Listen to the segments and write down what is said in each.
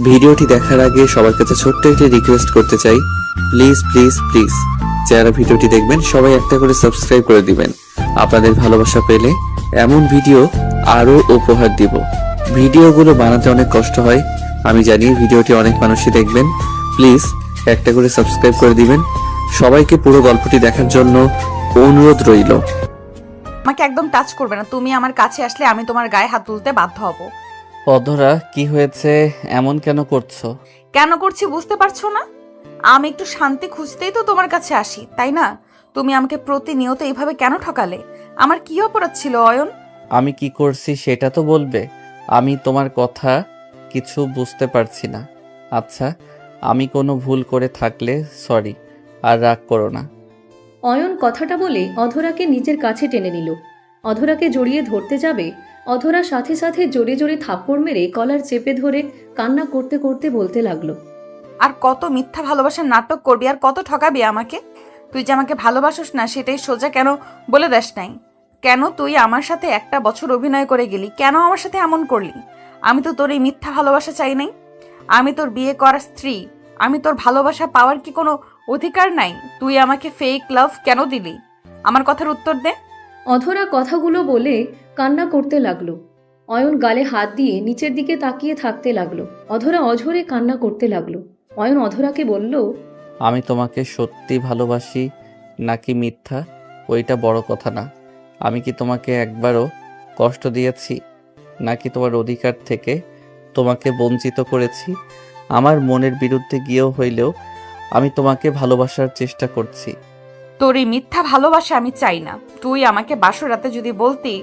ভিডিওটি দেখার আগে সবার কাছে ছোট্ট একটি রিকোয়েস্ট করতে চাই, প্লিজ প্লিজ প্লিজ যারা ভিডিওটি দেখবেন সবাই একটা করে সাবস্ক্রাইব করে দিবেন। আপনাদের ভালোবাসা পেলে এমন ভিডিও আরো উপহার দিব। ভিডিওগুলো বানাতে অনেক কষ্ট হয়, আমি জানি। ভিডিওটি অনেক মানুষই দেখবেন, প্লিজ একটা করে সাবস্ক্রাইব করে দিবেন। সবাইকে পুরো গল্পটি দেখার জন্য অনুরোধ রইল। আমাকে একদম টাচ করবে না। তুমি আমার কাছে আসলে আমি তোমার গায়ে হাত তুলতে বাধ্য হব। অধরা, কি হয়েছে? এমন কেন করছো? কেন করছি বুঝতে পারছো না? আমি একটু শান্তি খুঁজতেই তো তোমার কাছে আসি, তাই না? তুমি আমাকে প্রতিনিয়ত এইভাবে কেন ঠকালে? আমার কি অপরাধ ছিল অয়ন? আমি কি করছি সেটা তো বলবে। আমি তোমার কথা কিছু বুঝতে পারছি না। আচ্ছা, আমি কোনো ভুল করে থাকলে সরি, আর রাগ করো না। অয়ন কথাটা বলে অধরাকে নিজের কাছে টেনে নিল। অধরাকে জড়িয়ে ধরতে যাবে, অধরা সাথে সাথে জোরে জোরে থাপ্পড় মেরে কলার চেপে ধরে কান্না করতে করতে বলতে লাগলো, আর কত মিথ্যা ভালোবাসার নাটক করবি, আর কত ঠকাবি আমাকে? তুই যে আমাকে ভালোবাসিস না সেটাই সোজা কেন বলে দেস নাই? কেন তুই আমার সাথে একটা বছর অভিনয় করে গেলি? কেন আমার সাথে এমন করলি? আমি তো তোর এই মিথ্যা ভালোবাসা চাই নাই। আমি তোর বিয়ে করা স্ত্রী। আমি তোর ভালোবাসা পাওয়ার কি কোনো অধিকার নাই? তুই আমাকে ফেক লাভ কেন দিলি? আমার কথার উত্তর দে। অধরা কথাগুলো বলে কান্না করতে লাগলো। অয়ন গালে হাত দিয়ে নিচের দিকে তাকিয়ে থাকতে লাগলো। অধরা অঝরে কান্না করতে লাগলো। অয়ন অধরাকে বলল, আমি তোমাকে সত্যি ভালোবাসি নাকি মিথ্যা ওইটা বড় কথা না। আমি কি তোমাকে একবারও কষ্ট দিয়েছি নাকি তোমার অধিকার থেকে তোমাকে বঞ্চিত করেছি? আমার মনের বিরুদ্ধে গিয়েও হইলেও আমি তোমাকে ভালোবাসার চেষ্টা করছি। তোর এই মিথ্যা ভালোবাসা আমি চাই না। তুই আমাকে বাসরাতে যদি বলতি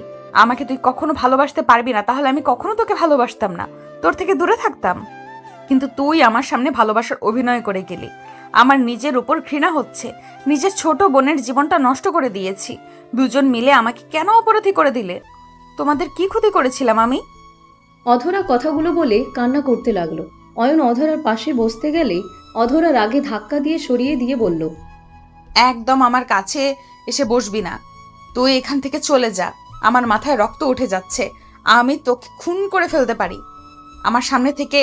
আমাকে তুই কখনো ভালোবাসতে পারবি না, তাহলে আমি কখনো তোকে ভালোবাসতাম না, তোর থেকে দূরে থাকতাম। কিন্তু তুই আমার সামনে ভালোবাসার অভিনয় করে গেলি। আমার নিজের উপর ঘৃণা হচ্ছে। নিজের ছোট বোনের জীবনটা নষ্ট করে দিয়েছি। দুজন মিলে আমাকে কেন অপরাধী করে দিলে? তোমাদের কি ক্ষতি করেছিলাম আমি? অধরা কথাগুলো বলে কান্না করতে লাগলো। অয়ন অধরার পাশে বসতে গেলে অধরা রাগে ধাক্কা দিয়ে সরিয়ে দিয়ে বলল, একদম আমার কাছে এসে বসবি না। তুই এখান থেকে চলে যা। আমার মাথায় রক্ত উঠে যাচ্ছে। আমি তোকে খুন করে ফেলতে পারি। আমার সামনে থেকে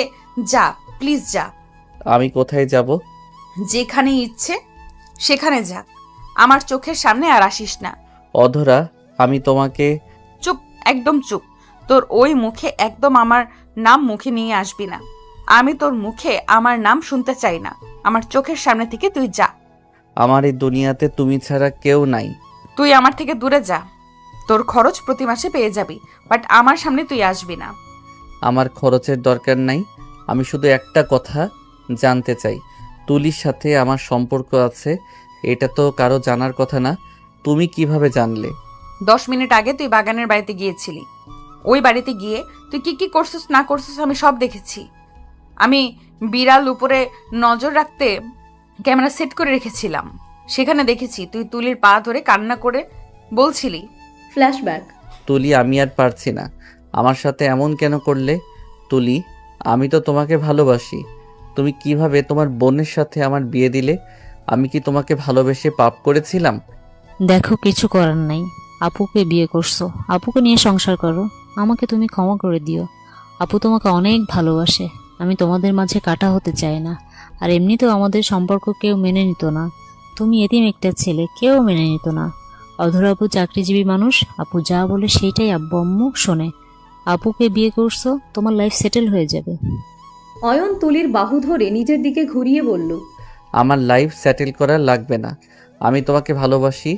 যা, প্লিজ যা। আমি কোথায় যাব? যেখানে ইচ্ছে সেখানে যা। আমার চোখের সামনে আর আসিস না। অধরা, আমি তোমাকে... চুপ, একদম চুপ। তোর ওই মুখে একদম আমার নাম মুখে নিয়ে আসবি না। আমি তোর মুখে আমার নাম শুনতে চাই না। আমার চোখের সামনে থেকে তুই যা। আমার এই দুনিয়াতে তুমি ছাড়া কেউ নাই। তুই আমার থেকে দূরে যা। তোর খরচ প্রতি মাসে পেয়ে যাবি, বাট আমার সামনে তুই আসবি না। আমার খরচের দরকার নাই। আমি শুধু একটা কথা জানতে চাই, তুলির সাথে আমার সম্পর্ক আছে, এটা তো কারো জানার কথা না। তুমি কিভাবে জানলে? 10 মিনিট আগে তুই বাগানের বাড়িতে গিয়েছিলি। ওই বাড়িতে গিয়ে তুই কি কি করছিস না করছিস আমি সব দেখেছি। আমি বিড়াল উপরে নজর রাখতে ক্যামেরা সেট করে রেখেছিলাম। সেখানে দেখেছি তুই তুলির পা ধরে কান্না করে বলছিলি। ফ্ল্যাশব্যাক। তুলি, আমি আর পারছি না। আমার সাথে এমন কেন করলে? তুলি, আমি তো তোমাকে ভালোবাসি। তুমি কিভাবে তোমার বোনের সাথে আমার বিয়ে দিলে? আমি কি তোমাকে ভালোবেসে পাপ করেছিলাম? দেখো, কিছু করার নাই। আপুকে বিয়ে করছো, আপুকে নিয়ে সংসার করো। আমাকে তুমি ক্ষমা করে দিও। আপু তোমাকে অনেক ভালোবাসে। আমি তোমাদের মাঝে কাটা হতে চাই না। আর এমনিতেও আমাদের সম্পর্ক কেউ মেনে নিত না। তুমি এতিম একটা ছেলে, কেউ মেনে নিত না। অধর আপু চাকরিজীবী মানুষ, আপু যা বলে সেইটাই আব্বু আম্মু শোনে। আপুকে বিয়ে করছো, তোমার লাইফ সেটেল হয়ে যাবে। অয়ন তুলির বাহু ধরে নিজের দিকে ঘুরিয়ে বলল, আমার লাইফ সেটেল করা লাগবে না। আমি তোমাকে ভালোবাসি,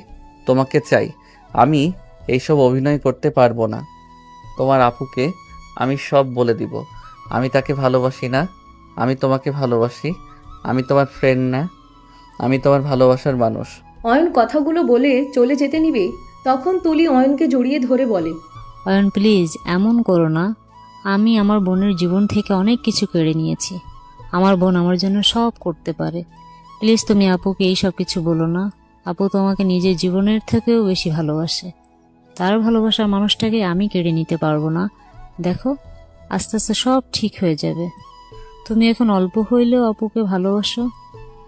তোমাকে চাই। আমি এইসব অভিনয় করতে পারবো না। তোমার আপুকে আমি সব বলে দিব। আমি তাকে ভালোবাসি না, আমি তোমাকে ভালোবাসি। আমি তোমার ফ্রেন্ড না, আমি তোমার ভালোবাসার মানুষ। অয়ন কথাগুলো বলে চলে যেতে নিবে, তখন তুলি অয়নকে জড়িয়ে ধরে বলে, অয়ন প্লিজ এমন করো না। আমি আমার বোনের জীবন থেকে অনেক কিছু কেড়ে নিয়েছি। আমার বোন আমার জন্য সব করতে পারে। প্লিজ তুমি আপুকে এই সব কিছু বলো না। আপু তোমাকে নিজের জীবনের থেকেও বেশি ভালোবাসে। তার ভালোবাসার মানুষটাকে আমি কেড়ে নিতে পারবো না। দেখো, আস্তে আস্তে সব ঠিক হয়ে যাবে। তুমি এখন অল্প হইলেও আপুকে ভালোবাসো,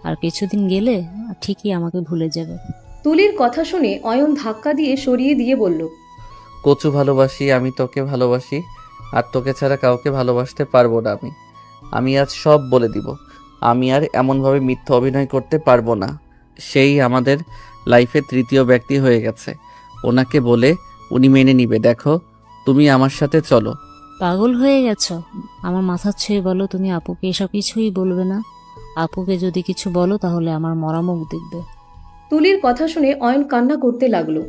আর কিছুদিন গেলে ঠিকই আমাকে ভুলে যাবে। তুলির কথা শুনে অয়ন ধাক্কা দিয়ে সরিয়ে দিয়ে বলল, কচু ভালোবাসি, আমি তোকে ভালোবাসি, আর তোকে ছাড়া কাউকে ভালোবাসতে পারবো না আমি। আমি আজ সব বলে দিব। আমি আর এমনভাবে মিথ্যা অভিনয় করতে পারবো না। সেই আমাদের লাইফে তৃতীয় ব্যক্তি হয়ে গেছে। ওনাকে বলে উনি মেনে নিবে। দেখো, তুমি আমার সাথে চলো। পাগল হয়ে গেছো? আমার মাথা ছুঁয়ে বলো তুমি আপুকে এসব কিছুই বলবে না। আপুকে যদি কিছু বলো তাহলে আমার মরা মুখ দেখবে। তুলির কথা শুনে অয়ন কান্না করতে লাগলো।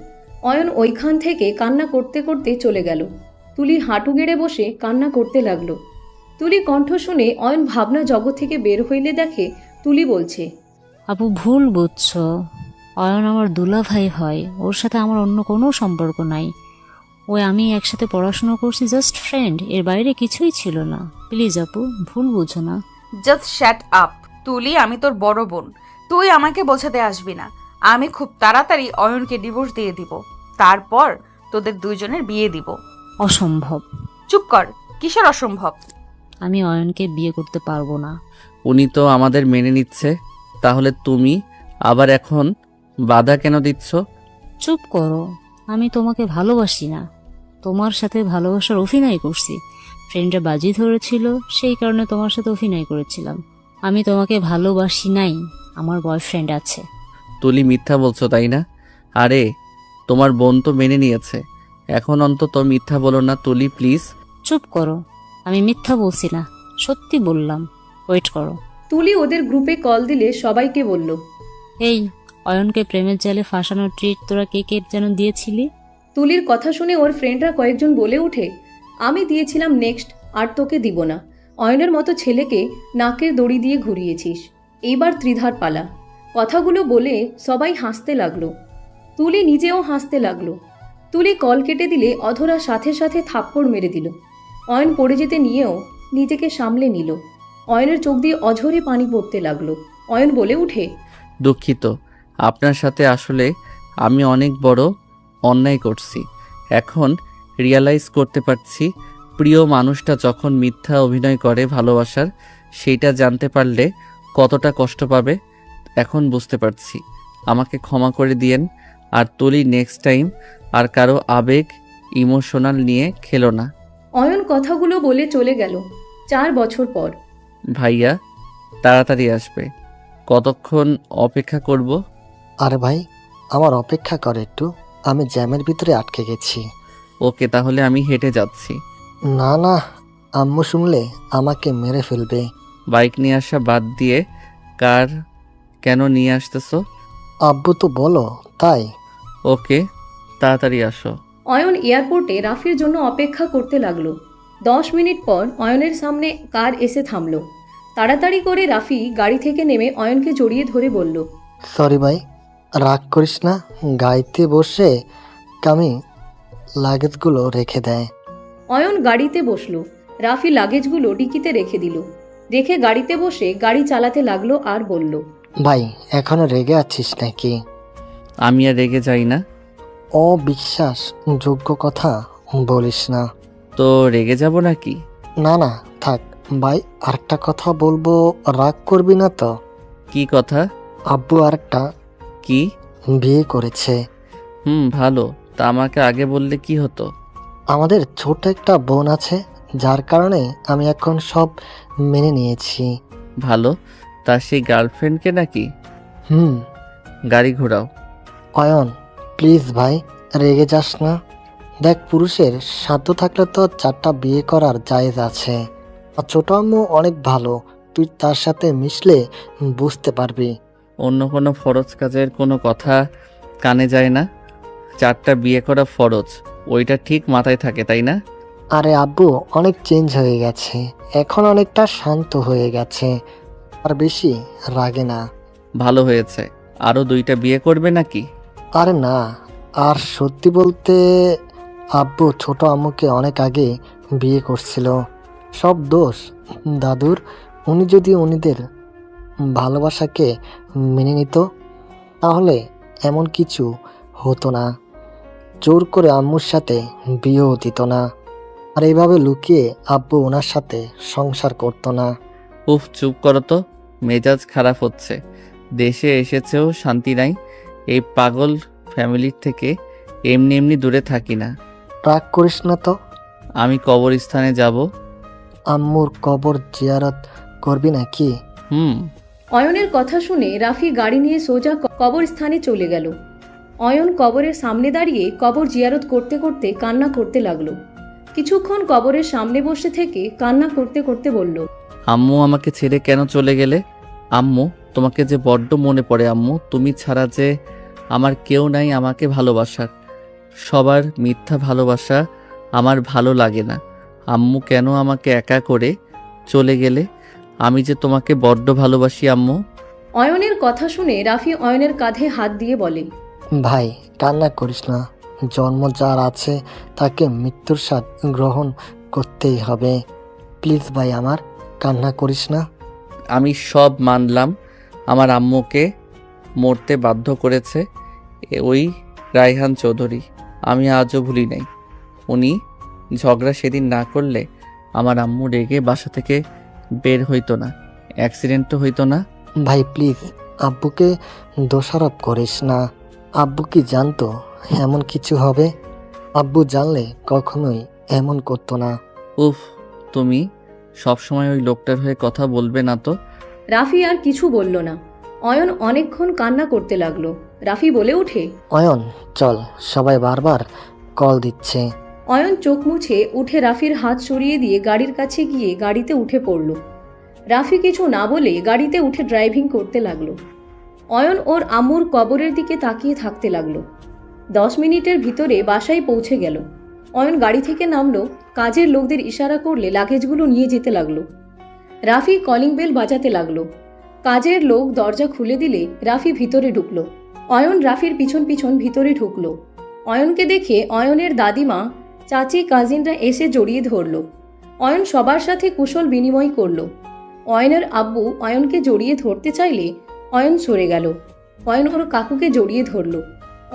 অয়ন ওইখান থেকে কান্না করতে করতে চলে গেল। তুলি হাঁটু গেড়ে বসে কান্না করতে লাগলো। তুলি কণ্ঠ শুনে অয়ন ভাবনা জগৎ থেকে বের হইলে দেখে তুলি বলছে, আপু ভুল বুঝছো। অয়ন আমার দুলা ভাই হয়, ওর সাথে আমার অন্য কোনো সম্পর্ক নাই। ওই আমি একসাথে পড়াশোনা করছি, জাস্ট ফ্রেন্ড, এর বাইরে কিছুই ছিল না। প্লিজ আপু, ভুল বুঝো না। Just shut up. তুলি, আমি তোর বড় বোন, তুই আমাকে বোঝাতে আসবি না। আমি খুব তাড়াতাড়ি অয়নকে ডিভোর্স দিয়ে দিব, তারপর তোদের দুইজনের বিয়ে দিব। অসম্ভব। চুপ কর, কিসের অসম্ভব? আমি অয়নকে বিয়ে করতে পারবো না। উনি তো আমাদের মেনে নিচ্ছে, তাহলে তুমি আবার এখন বাধা কেন দিচ্ছ? চুপ করো। আমি তোমাকে ভালোবাসি না, তোমার সাথে ভালোবাসার অভিনয় করছি। ফ্রেন্ডরা বাজি ধরেছিল, সেই কারণে তোমার সাথে অভিনয় করেছিলাম। আমি তোমাকে ভালোবাসি নাই, আমার বয়ফ্রেন্ড আছে। তুলি, মিথ্যা বলছো তাই না? আরে, তোমার বোন তো মেনে নিয়েছে, এখন অন্তত মিথ্যা বলো না। তুলি প্লিজ। চুপ করো, আমি মিথ্যা বলছি না, সত্যি বললাম। ওয়েট করো। তুলি ওদের গ্রুপে কল দিলে সবাইকে বলল, এই, অয়নকে প্রেমের জালে ফাঁসানোর ট্রিট তোরা কে কে যেন দিয়েছিলি? তুলির কথা শুনে ওর ফ্রেন্ডরা কয়েকজন বলে ওঠে, আমি দিয়েছিলাম নেক্সট, আর তোকে দিব না। অয়নের মতো ছেলেকে নাকের দড়ি দিয়ে ঘুরিয়েছিস, এইবার ত্রিধার পালা। কথাগুলো বলে সবাই হাসতে লাগলো। তুলি নিজেও হাসতে লাগলো। তুলি কল কেটে দিলে অধরা সাথে সাথে থাপ্পড় মেরে দিল। অয়ন পড়ে যেতে নিয়েও নিজেকে সামলে নিল। অয়নের চোখ দিয়ে অঝরে পানি পড়তে লাগলো। অয়ন বলে উঠে, দুঃখিত, আপনার সাথে আসলে আমি অনেক বড় অন্যায় করছি। এখন রিয়ালাইজ করতে পারছি, প্রিয় মানুষটা যখন মিথ্যা অভিনয় করে ভালোবাসার, সেইটা জানতে পারলে কতটা কষ্ট পাবে এখন বুঝতে পারছি। আমাকে ক্ষমা করে দিয়েন। আর তুলি, নেক্সট টাইম আর কারো আবেগ ইমোশনাল নিয়ে খেলো না। অয়ন কথাগুলো বলে চলে গেল। 4 বছর পর। ভাইয়া তাড়াতাড়ি আসবে, কতক্ষণ অপেক্ষা করব? আরে ভাই, আমার অপেক্ষা কর একটু, আমি জ্যামের ভিতরে আটকে গেছি। ওকে, তাহলে আমি হেঁটে যাচ্ছি। না না, আম্মু শুনলে আমাকে মেরে ফেলবে। বাইক নিয়ে আসা বাদ দিয়ে কার কেন নিয়ে আসতেছো? আব্বু তো বলো তাই। ওকে, তাড়াতাড়ি আসো। অয়ন এয়ারপোর্টে রাফির জন্য অপেক্ষা করতে লাগলো। 10 মিনিট পর অয়নের সামনে কার এসে থামলো। তাড়াতাড়ি করে রাফি গাড়ি থেকে নেমে অয়নকে জড়িয়ে ধরে বলল, সরি ভাই, রাগ করিস না। গাড়িতে বসে কামি লাগেজগুলো রেখে দেয়। অয়ন গাড়িতে বসলো। রাফি লাগেজগুলো ডিকিতে রেখে দিল। রেখে গাড়িতে বসে গাড়ি চালাতে লাগলো আর বলল, ভাই, এখনো রেগে আছিস নাকি? আমি আর রেগে যাই না। অবিশ্বাস যোগ্য কথা বলিস না। তো রেগে যাব নাকি? না না, থাক ভাই, আরেকটা কথা বলবো, রাগ করবি না তো? কি কথা? আব্বু আরেকটা কি? বিয়ে করেছে। ভালো। তা আমাকে আগে বললে কি হতো? আমাদের ছোট একটা বোন আছে, যার কারণে আমি এখন সব মেনে নিয়েছি। ভালো। তা সেই গার্লফ্রেন্ডকে নাকি? হুম। গাড়ি ঘোরাও। অয়ন প্লিজ ভাই, রেগে যাস না। দেখ, পুরুষের সাধ্য থাকলে তো 4টা বিয়ে করার জায়েজ আছে। আর ছোট আম্মু অনেক ভালো, তুই তার সাথে মিশলে বুঝতে পারবি। অন্য কোনো ফরজ কাজের কোনো কথা কানে যায় না? 4টা বিয়ে করা ফরজ, ওইটা ঠিক মাথায় থাকে তাই না? আরে আব্বু অনেক চেঞ্জ হয়ে গেছে, এখন অনেকটা শান্ত হয়ে গেছে, আর বেশি রাগে না। ভালো হয়েছে। আরও 2টা বিয়ে করবে নাকি? আরে না, আর সত্যি বলতে আব্বু ছোট আম্মুকে অনেক আগে বিয়ে করছিল। সব দোষ দাদুর। উনি যদি উনিদের ভালোবাসাকে মেনে নিত, তাহলে এমন কিছু হতো না। জোর করে আম্মুর সাথে বিয়েও দিত না, আর এইভাবে লুকিয়ে আব্বু ওনার সাথে সংসার করতো না। উফ, চুপ করো তো, মেজাজ খারাপ হচ্ছে। দেশে এসেছেও শান্তি নাই। এই পাগল ফ্যামিলির থেকে এমনি এমনি দূরে থাকি না। রাগ করিস না তো। আমি কবরস্থানে যাব। আম্মুর কবর জিয়ারত করবি নাকি? হুম। অয়নের কথা শুনে রাফি গাড়ি নিয়ে সোজা কবরস্থানে চলে গেল। অয়ন কবরের সামনে দাঁড়িয়ে কবর জিয়ারত করতে করতে কান্না করতে লাগলো। কিছুক্ষণ কবরের সামনে বসে থেকে কান্না করতে করতে বলল, আম্মু আমাকে ছেড়ে কেন চলে গেলে? আম্মু, তোমাকে যে বড্ড মনে পড়ে আম্মু। তুমি ছাড়া যে আমার কেউ নাই আমাকে ভালোবাসার। সবার মিথ্যা ভালোবাসা আমার ভালো লাগে না। আম্মু কেন আমাকে একা করে চলে গেলে? আমি যে তোমাকে বড্ড ভালোবাসি আম্মু। অয়নের কথা শুনে রাফি অয়নের কাঁধে হাত দিয়ে বলে, ভাই কান্না করিস না, জন্ম যার আছে তাকে মৃত্যুর স্বাদ গ্রহণ করতেই হবে। প্লিজ ভাই আমার, কান্না করিস না। আমি সব মানলাম, আমার আম্মুকে মরতে বাধ্য করেছে ওই রায়হান চৌধুরী। আমি আজও ভুলি নাই। উনি ঝগড়া সেদিন না করলে আমার আম্মু রেগে বাসা থেকে বের হইতো না, অ্যাক্সিডেন্টও হইতো না। ভাই প্লিজ আব্বুকে দোষারোপ করিস না। আব্বু কি জানতো এমন কিছু হবে? আব্বু জানলে কখনোই এমন করতো না। উফ, তুমি সবসময় ওই লোকটার হয়ে কথা বলবে না তো। রাফি আর কিছু বলল না। অয়ন অনেকক্ষণ কান্না করতে লাগলো। রাফি বলে ওঠে, অয়ন চল, সবাই বারবার কল দিচ্ছে। অয়ন চোখ মুছে উঠে রাফির হাত সরিয়ে দিয়ে গাড়ির কাছে গিয়ে গাড়িতে উঠে পড়ল। রাফি কিছু না বলে গাড়িতে উঠে ড্রাইভিং করতে লাগলো। অয়ন ওর আম্মুর কবরের দিকে তাকিয়ে থাকতে লাগলো। 10 মিনিটের ভিতরে বাসায় পৌঁছে গেল। অয়ন গাড়ি থেকে নামলো, কাজের লোকদের ইশারা করলে লাগেজগুলো নিয়ে যেতে লাগলো। রাফি কলিং বেল বাজাতে লাগলো। কাজের লোক দরজা খুলে দিলে রাফি ভিতরে ঢুকলো। অয়ন রাফির পিছন পিছন ভিতরে ঢুকলো। অয়নকে দেখে অয়নের দাদিমা, চাচি, কাজিনরা এসে জড়িয়ে ধরলো। অয়ন সবার সাথে কুশল বিনিময় করলো। অয়নের আব্বু অয়নকে জড়িয়ে ধরতে চাইলে অয়ন সরে গেল। অয়ন ওর কাকুকে জড়িয়ে ধরলো।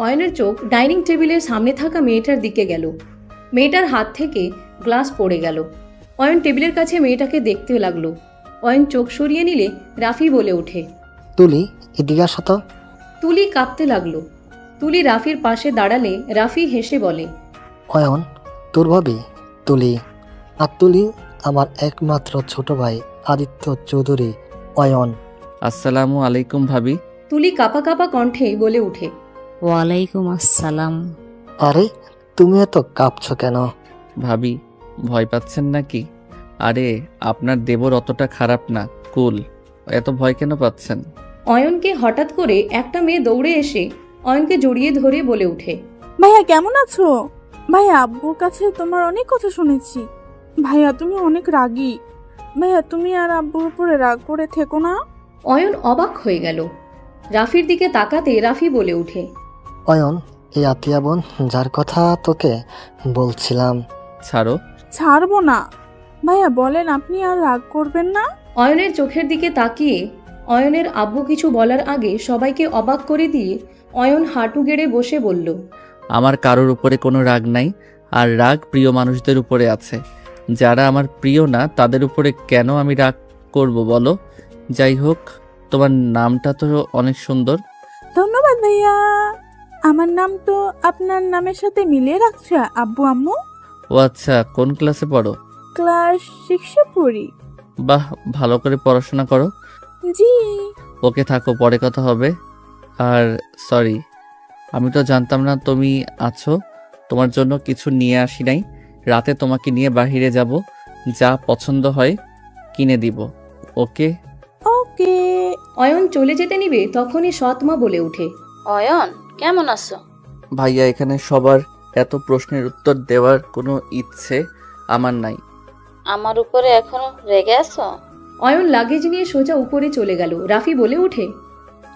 অয়নের চোখ ডাইনিং টেবিলের সামনে থাকা মেয়েটার দিকে গেল। মেয়েটার হাত থেকে গ্লাস পড়ে গেল। অয়ন টেবিলের কাছে মেয়েটাকে দেখতে লাগলো। অয়ন চোখ সরিয়ে নিলে রাফি বলে ওঠে, তুলি এদিকে আসো তো। তুলি কাঁপতে লাগলো। তুলি রাফির পাশে দাঁড়ালে রাফি হেসে বলে, অয়ন তোর ভাবি তুলি। আর তুলি আমার একমাত্র ছোট ভাই আদিত্য চৌধুরী। অয়ন। আসসালামু আলাইকুম ভাবি। তুলি কাঁপা কাঁপা কণ্ঠে বলে ওঠে, ওয়ালাইকুম আসসালাম। আরে তুমি এত কাঁপছো কেন? ভাবি, ভয় পাচ্ছেন নাকি? আরে আপনার দেবর অতটা খারাপ না, কুল। এত ভয় কেন পাচ্ছেন? অয়নকে হঠাৎ করে একটা মেয়ে দৌড়ে এসে অয়নকে জড়িয়ে ধরে বলে ওঠে, ভাইয়া কেমন আছো? ভাইয়া আব্বুর কাছে তোমার অনেক কথা শুনেছি। ভাইয়া তুমি অনেক রাগী। ভাইয়া তুমি আর আব্বুর উপরে রাগ করে থেকো না। অয়ন অবাক হয়ে গেল। রাফির দিকে তাকাতে রাফি বলে ওঠে, অয়ন এই আতিয়া বোন যার কথা তোকে বলছিলাম। ছাড়ো। ছাড়বো না। ভাইয়া বলেন আপনি আর রাগ করবেন না। অয়নের চোখের দিকে তাকিয়ে অয়নের আব্বু কিছু বলার আগে সবাইকে অবাক করে দিয়ে অয়ন হাঁটু গেড়ে বসে বলল, আমার কারোর উপরে কোনো রাগ নাই, আর রাগ প্রিয় মানুষদের উপরে আছে। যারা আমার প্রিয় না তাদের উপরে কেন আমি রাগ করব বলো? যাই হোক, তোমার নামটা তো অনেক সুন্দর। ধন্যবাদ ভাইয়া। আমার নাম তো আপনার নামের সাথে মিলিয়ে রাখছে আব্বু আম্মু। ও আচ্ছা, কোন ক্লাসে পড়ো? ক্লাস 6-এ পড়ি। বাহ, ভালো করে পড়াশোনা করো। জি। ওকে থাকো, পরে কথা হবে। আর সরি, আমি তো জানতাম না তুমি আছো। তোমার জন্য কিছু নিয়ে আসি নাই। রাতে তোমাকে নিয়ে বাহিরে যাব, যা পছন্দ হয় কিনে দিব। ওকে? ওকে। অয়ন চলে যেতে নিবে তখনই সৎমা বলে ওঠে, অয়ন কেমন আছো? ভাইয়া, এখানে সবার এত প্রশ্নের উত্তর দেওয়ার কোনো ইচ্ছে আমার নাই। আমার উপরে এখনো রেগে আছো? অয়ন লাগেজ নিয়ে সোজা উপরে চলে গেল। রাফি বলে ওঠে,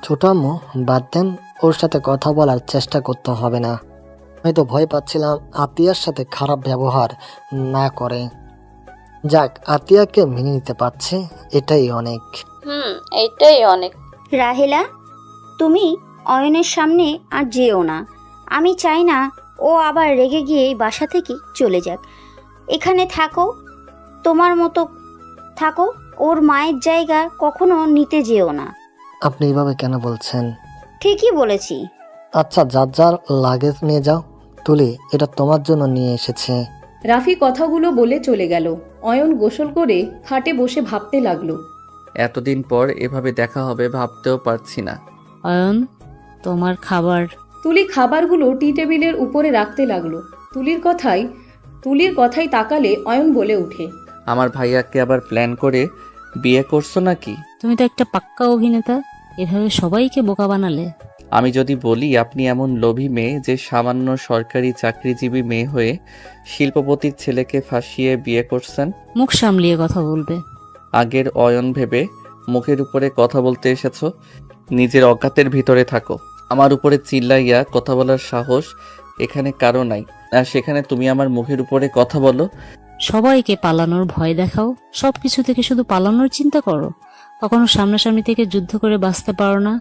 ছোট আম্মু বাদ দেন, ওর সাথে কথা বলার চেষ্টা করতে হবে না। আমি তো ভয় পাচ্ছিলাম আতিয়ার সাথে খারাপ ব্যবহার না করে। যাক, আতিয়াকে মেনে নিতে পারছে, এটাই অনেক। এইটাই অনেক। রাহেলা, তুমি অয়নের সামনে আর যেও না। আমি চাই না ও আবার রেগে গিয়ে এই বাসা থেকে চলে যাক। এখানে থাকো, তোমার মতো থাকো। ওর মায়ের জায়গা কখনো নিতে যেও না। আপনি এভাবে কেন বলছেন? ঠিকই বলেছি। আচ্ছা, যার যার লাগেজ নিয়ে যাও। তুলি, এটা তোমার জন্য নিয়ে এসেছে। রাফি কথাগুলো বলে চলে গেল। অয়ন গোসল করে খাটে বসে ভাবতে লাগলো। এতদিন পর এভাবে দেখা হবে ভাবতেও পারছি না। অয়ন, তোমার খাবার। তুলি খাবারগুলো টি টেবিলের উপরে রাখতে লাগলো। তুলির কথাই তাকালে অয়ন বলে ওঠে, আমার ভাইয়াকে আবার প্ল্যান করে বিয়ে করছো নাকি? তুমি তো একটা পাক্কা অভিনেতা, এভাবে সবাইকে বোকা বানালে। আমি যদি বলি আপনি এমন লোভী মেয়ে যে সামান্য সরকারি চাকরিজীবী মেয়ে হয়ে শিল্পপতির ছেলেকে ফাঁসিয়ে বিয়ে করছেন। মুখ সামলিয়ে কথা বলবে। আগের অয়ন ভেবে মুখের উপরে কথা বলতে এসেছো, নিজের অজ্ঞাতের ভিতরে থাকো। আমার উপরে চিল্লাইয়া কথা বলার সাহস এখানে কারো নাই, আর সেখানে তুমি আমার মুখের উপরে কথা বলো। সবাইকে পালানোর ভয় দেখাও, সবকিছু থেকে শুধু পালানোর চিন্তা করো। কখনো সামনাসামনি থেকে যুদ্ধ করে বাঁচতে পারো না,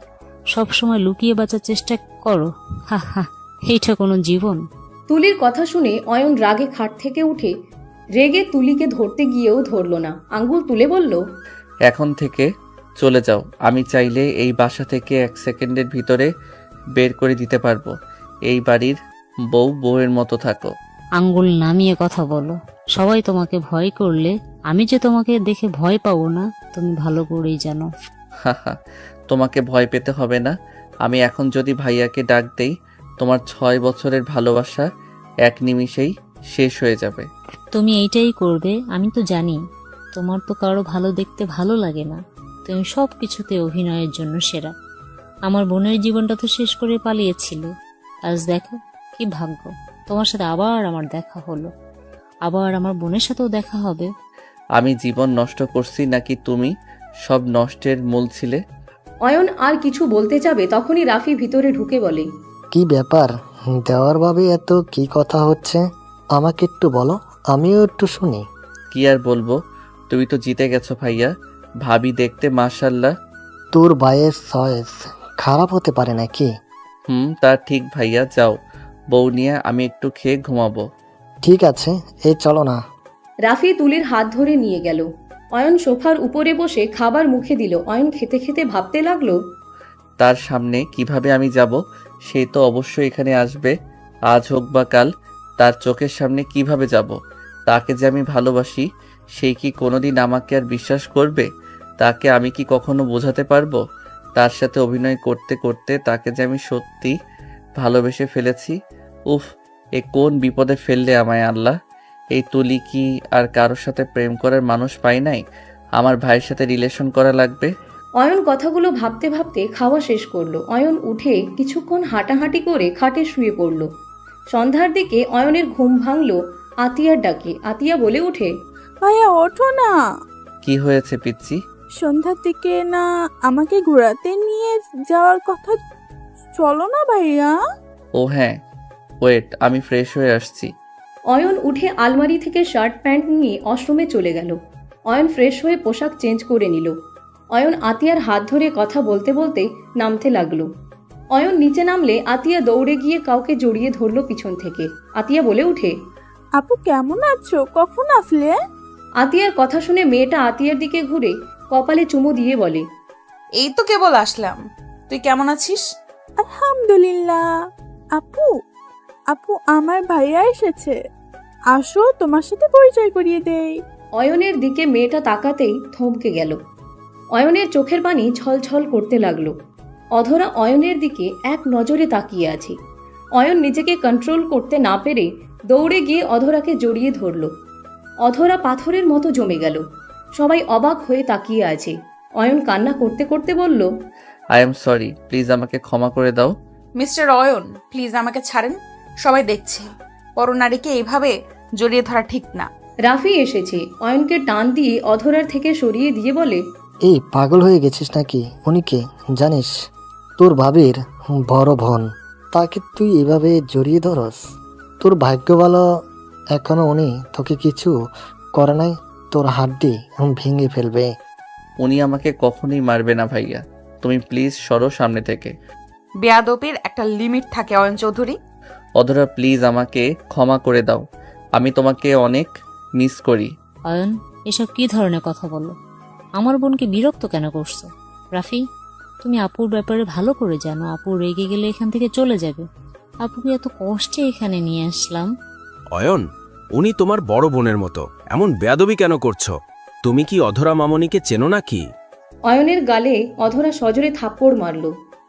সব সময় লুকিয়ে বাঁচার চেষ্টা করো। হা হা, এইটা কোনো জীবন? তুলির কথা শুনে অয়ন রাগে খাট থেকে উঠে রেগে তুলিকে ধরতে গিয়েও ধরল না, আঙ্গুল তুলে বলল, এখন থেকে চলে যাও। আমি চাইলে এই বাসা থেকে 1 সেকেন্ডের ভিতরে বের করে দিতে পারবো। এই বাড়ির বউয়ের মতো থাকো। আঙ্গুল নামিয়ে কথা বলো। সবাই তোমাকে ভয় করলে আমি যে তোমাকে দেখে ভয় পাবো না তুমি ভালো করেই জানো। হাহা, তোমাকে ভয় পেতে হবে না। আমি এখন যদি ভাইয়াকে ডাক দেই, তোমার 6 বছরের ভালোবাসা 1 নিমিষেই শেষ হয়ে যাবে। তুমি এইটাই করবে, আমি তো জানি। তোমার তো কারো ভালো দেখতে ভালো লাগে না, তুমি সব কিছুতে অভিনয়ের জন্য সেরা। আমার বোনের জীবনটা তো শেষ করে পালিয়েছিলে, আজ দেখো কি ভাগ্য, তোমার সাথে আবার আমার দেখা হলো, আবার আমার বোনের সাথেও দেখা হবে। আমি জীবন নষ্ট করছি নাকি তুমি সব নষ্টের মূল ছিলে? অয়ন আর কিছু বলতে যাবে তখনই রাফি ভিতরে ঢুকে বলে, কি ব্যাপার দেওয়ার ভাবে এত কি কথা হচ্ছে? আমাকে একটু বলো, আমিও একটু শুনি। কি আর বলবো, তুমি তো জিতে গেছো ভাইয়া। ভাবি দেখতে মাশাল্লাহ। তোর ভাইয়ের চয়েস খারাপ হতে পারে নাকি? তা ঠিক ভাইয়া। যাও, বউ নিয়ে আমি একটু খেয়ে ঘুমাবো। ঠিক আছে, এই চলো না। রাফি তুলির হাত ধরে নিয়ে গেল। অয়ন সোফার উপরে বসে খাবার মুখে দিল। অয়ন খেতে খেতে ভাবতে লাগলো, তার সামনে কিভাবে আমি যাব? সে তো অবশ্যই এখানে আসবে, আজ হোক বা কাল। তার চোখের সামনে কিভাবে যাব? তাকে যে আমি ভালোবাসি সেই কি কোনোদিন আমাকে আর বিশ্বাস করবে? তাকে আমি কি কখনো বোঝাতে পারবো? তার সাথে অভিনয় করতে করতে তাকে যে আমি সত্যি ভালোবেসে ফেলেছি। উফ, এ কোন বিপদে ফেললে আমায় আল্লাহ। এই তুলি কি আর কারোর সাথে প্রেম করার মানুষ পাই নাই? আমার ভাইয়ের সাথে রিলেশন করা লাগবে। অয়ন কথাগুলো ভাবতে ভাবতে খাওয়া শেষ করলো। অয়ন উঠে কিছুক্ষণ হাঁটাহাঁটি করে খাটে শুয়ে পড়ল। সন্ধ্যার দিকে অয়নের ঘুম ভাঙল আতিয়ার ডাকে। আতিয়া বলে ওঠে, ভাইয়া ওঠো না। কি হয়েছে পিচ্চি? সন্ধ্যার দিকে না আমাকে ঘোরাতে নিয়ে যাওয়ার কথা, চলো না ভাইয়া। ও হ্যাঁ, ওয়েট, আমি ফ্রেশ হয়ে আসছি। অয়ন উঠে আলমারি থেকে শার্ট প্যান্ট নিয়ে ওয়াশরুমে চলে গেল। অয়ন ফ্রেশ হয়ে পোশাক চেঞ্জ করে নিল। অয়ন আতিয়ার হাত ধরে কথা বলতে বলতে নামতে লাগলো। অয়ন নিচে নামলে আতিয়া দৌড়ে গিয়ে কাউকে জড়িয়ে ধরলো পিছন থেকে। আতিয়া বলে ওঠে, আপু কেমন আছো, কখন আসলে? আতিয়ার কথা শুনে মেয়েটা আতিয়ার দিকে ঘুরে কপালে চুমু দিয়ে বলে, এই তো কেবল আসলাম, তুই কেমন আছিস? আলহামদুলিল্লাহ। আপু আপু আমার ভাইয়া এসেছে, আসো তোমার সাথে পরিচয় করিয়ে দেই। অয়নের দিকে মেয়েটা তাকাতেই থমকে গেল। অয়নের চোখের পানি ছলছল করতে লাগলো। অধরা অয়নের দিকে এক নজরে তাকিয়ে আছে। অয়ন নিজেকে কন্ট্রোল করতে না পেরে দৌড়ে গিয়ে অধরাকে জড়িয়ে ধরল। অধরা পাথরের মতো জমে গেল। সবাই অবাক হয়ে তাকিয়ে আছে। অয়ন কান্না করতে করতে বলল, আই এম সরি, প্লিজ আমাকে ক্ষমা করে দাও। মিস্টার অয়ন, প্লিজ আমাকে ছাড়েন, সবাই দেখছে। পরনারীকে এইভাবে জড়িয়ে ধরা ঠিক না। রাফি এসেছে। অয়নকে টান দিয়ে অধরার থেকে সরিয়ে দিয়ে বলে, এই পাগল হয়ে গেছিস নাকি? উনিকে জানিস? তোর ভাবির বড় বোন, তাকে তুই এভাবে জড়িয়ে ধরস? তোর ভাগ্য ভালো এখনো উনি তোকে কিছু করে নাই। তোর হাড্ডি ভেঙে ফেলবে। উনি আমাকে কখনোই মারবে না ভাইয়া, তুমি প্লিজ সরো সামনে থেকে। বেয়াদবির একটা লিমিট থাকে অয়ন চৌধুরী। অধরা প্লিজ আমাকে ক্ষমা করে দাও, আমি তোমাকে অনেক মিস করি। অয়ন, এসব কি ধরনের কথা বলো? আমার বোনকে বিরক্ত কেন করছো? রাফি, তুমি আপুর ব্যাপারে ভালো করে জানো, আপু রেগে গেলে এখান থেকে চলে যাবে। আপুকে এত কষ্টে এখানে নিয়ে আসলাম। অয়ন, উনি তোমার বড় বোনের মতো, এমন বেয়াদবি কেন করছো? তুমি কি অধরা মামনিকে চেনো নাকি? অয়নের গালে অধরা সজোরে থাপ্পড় মারল।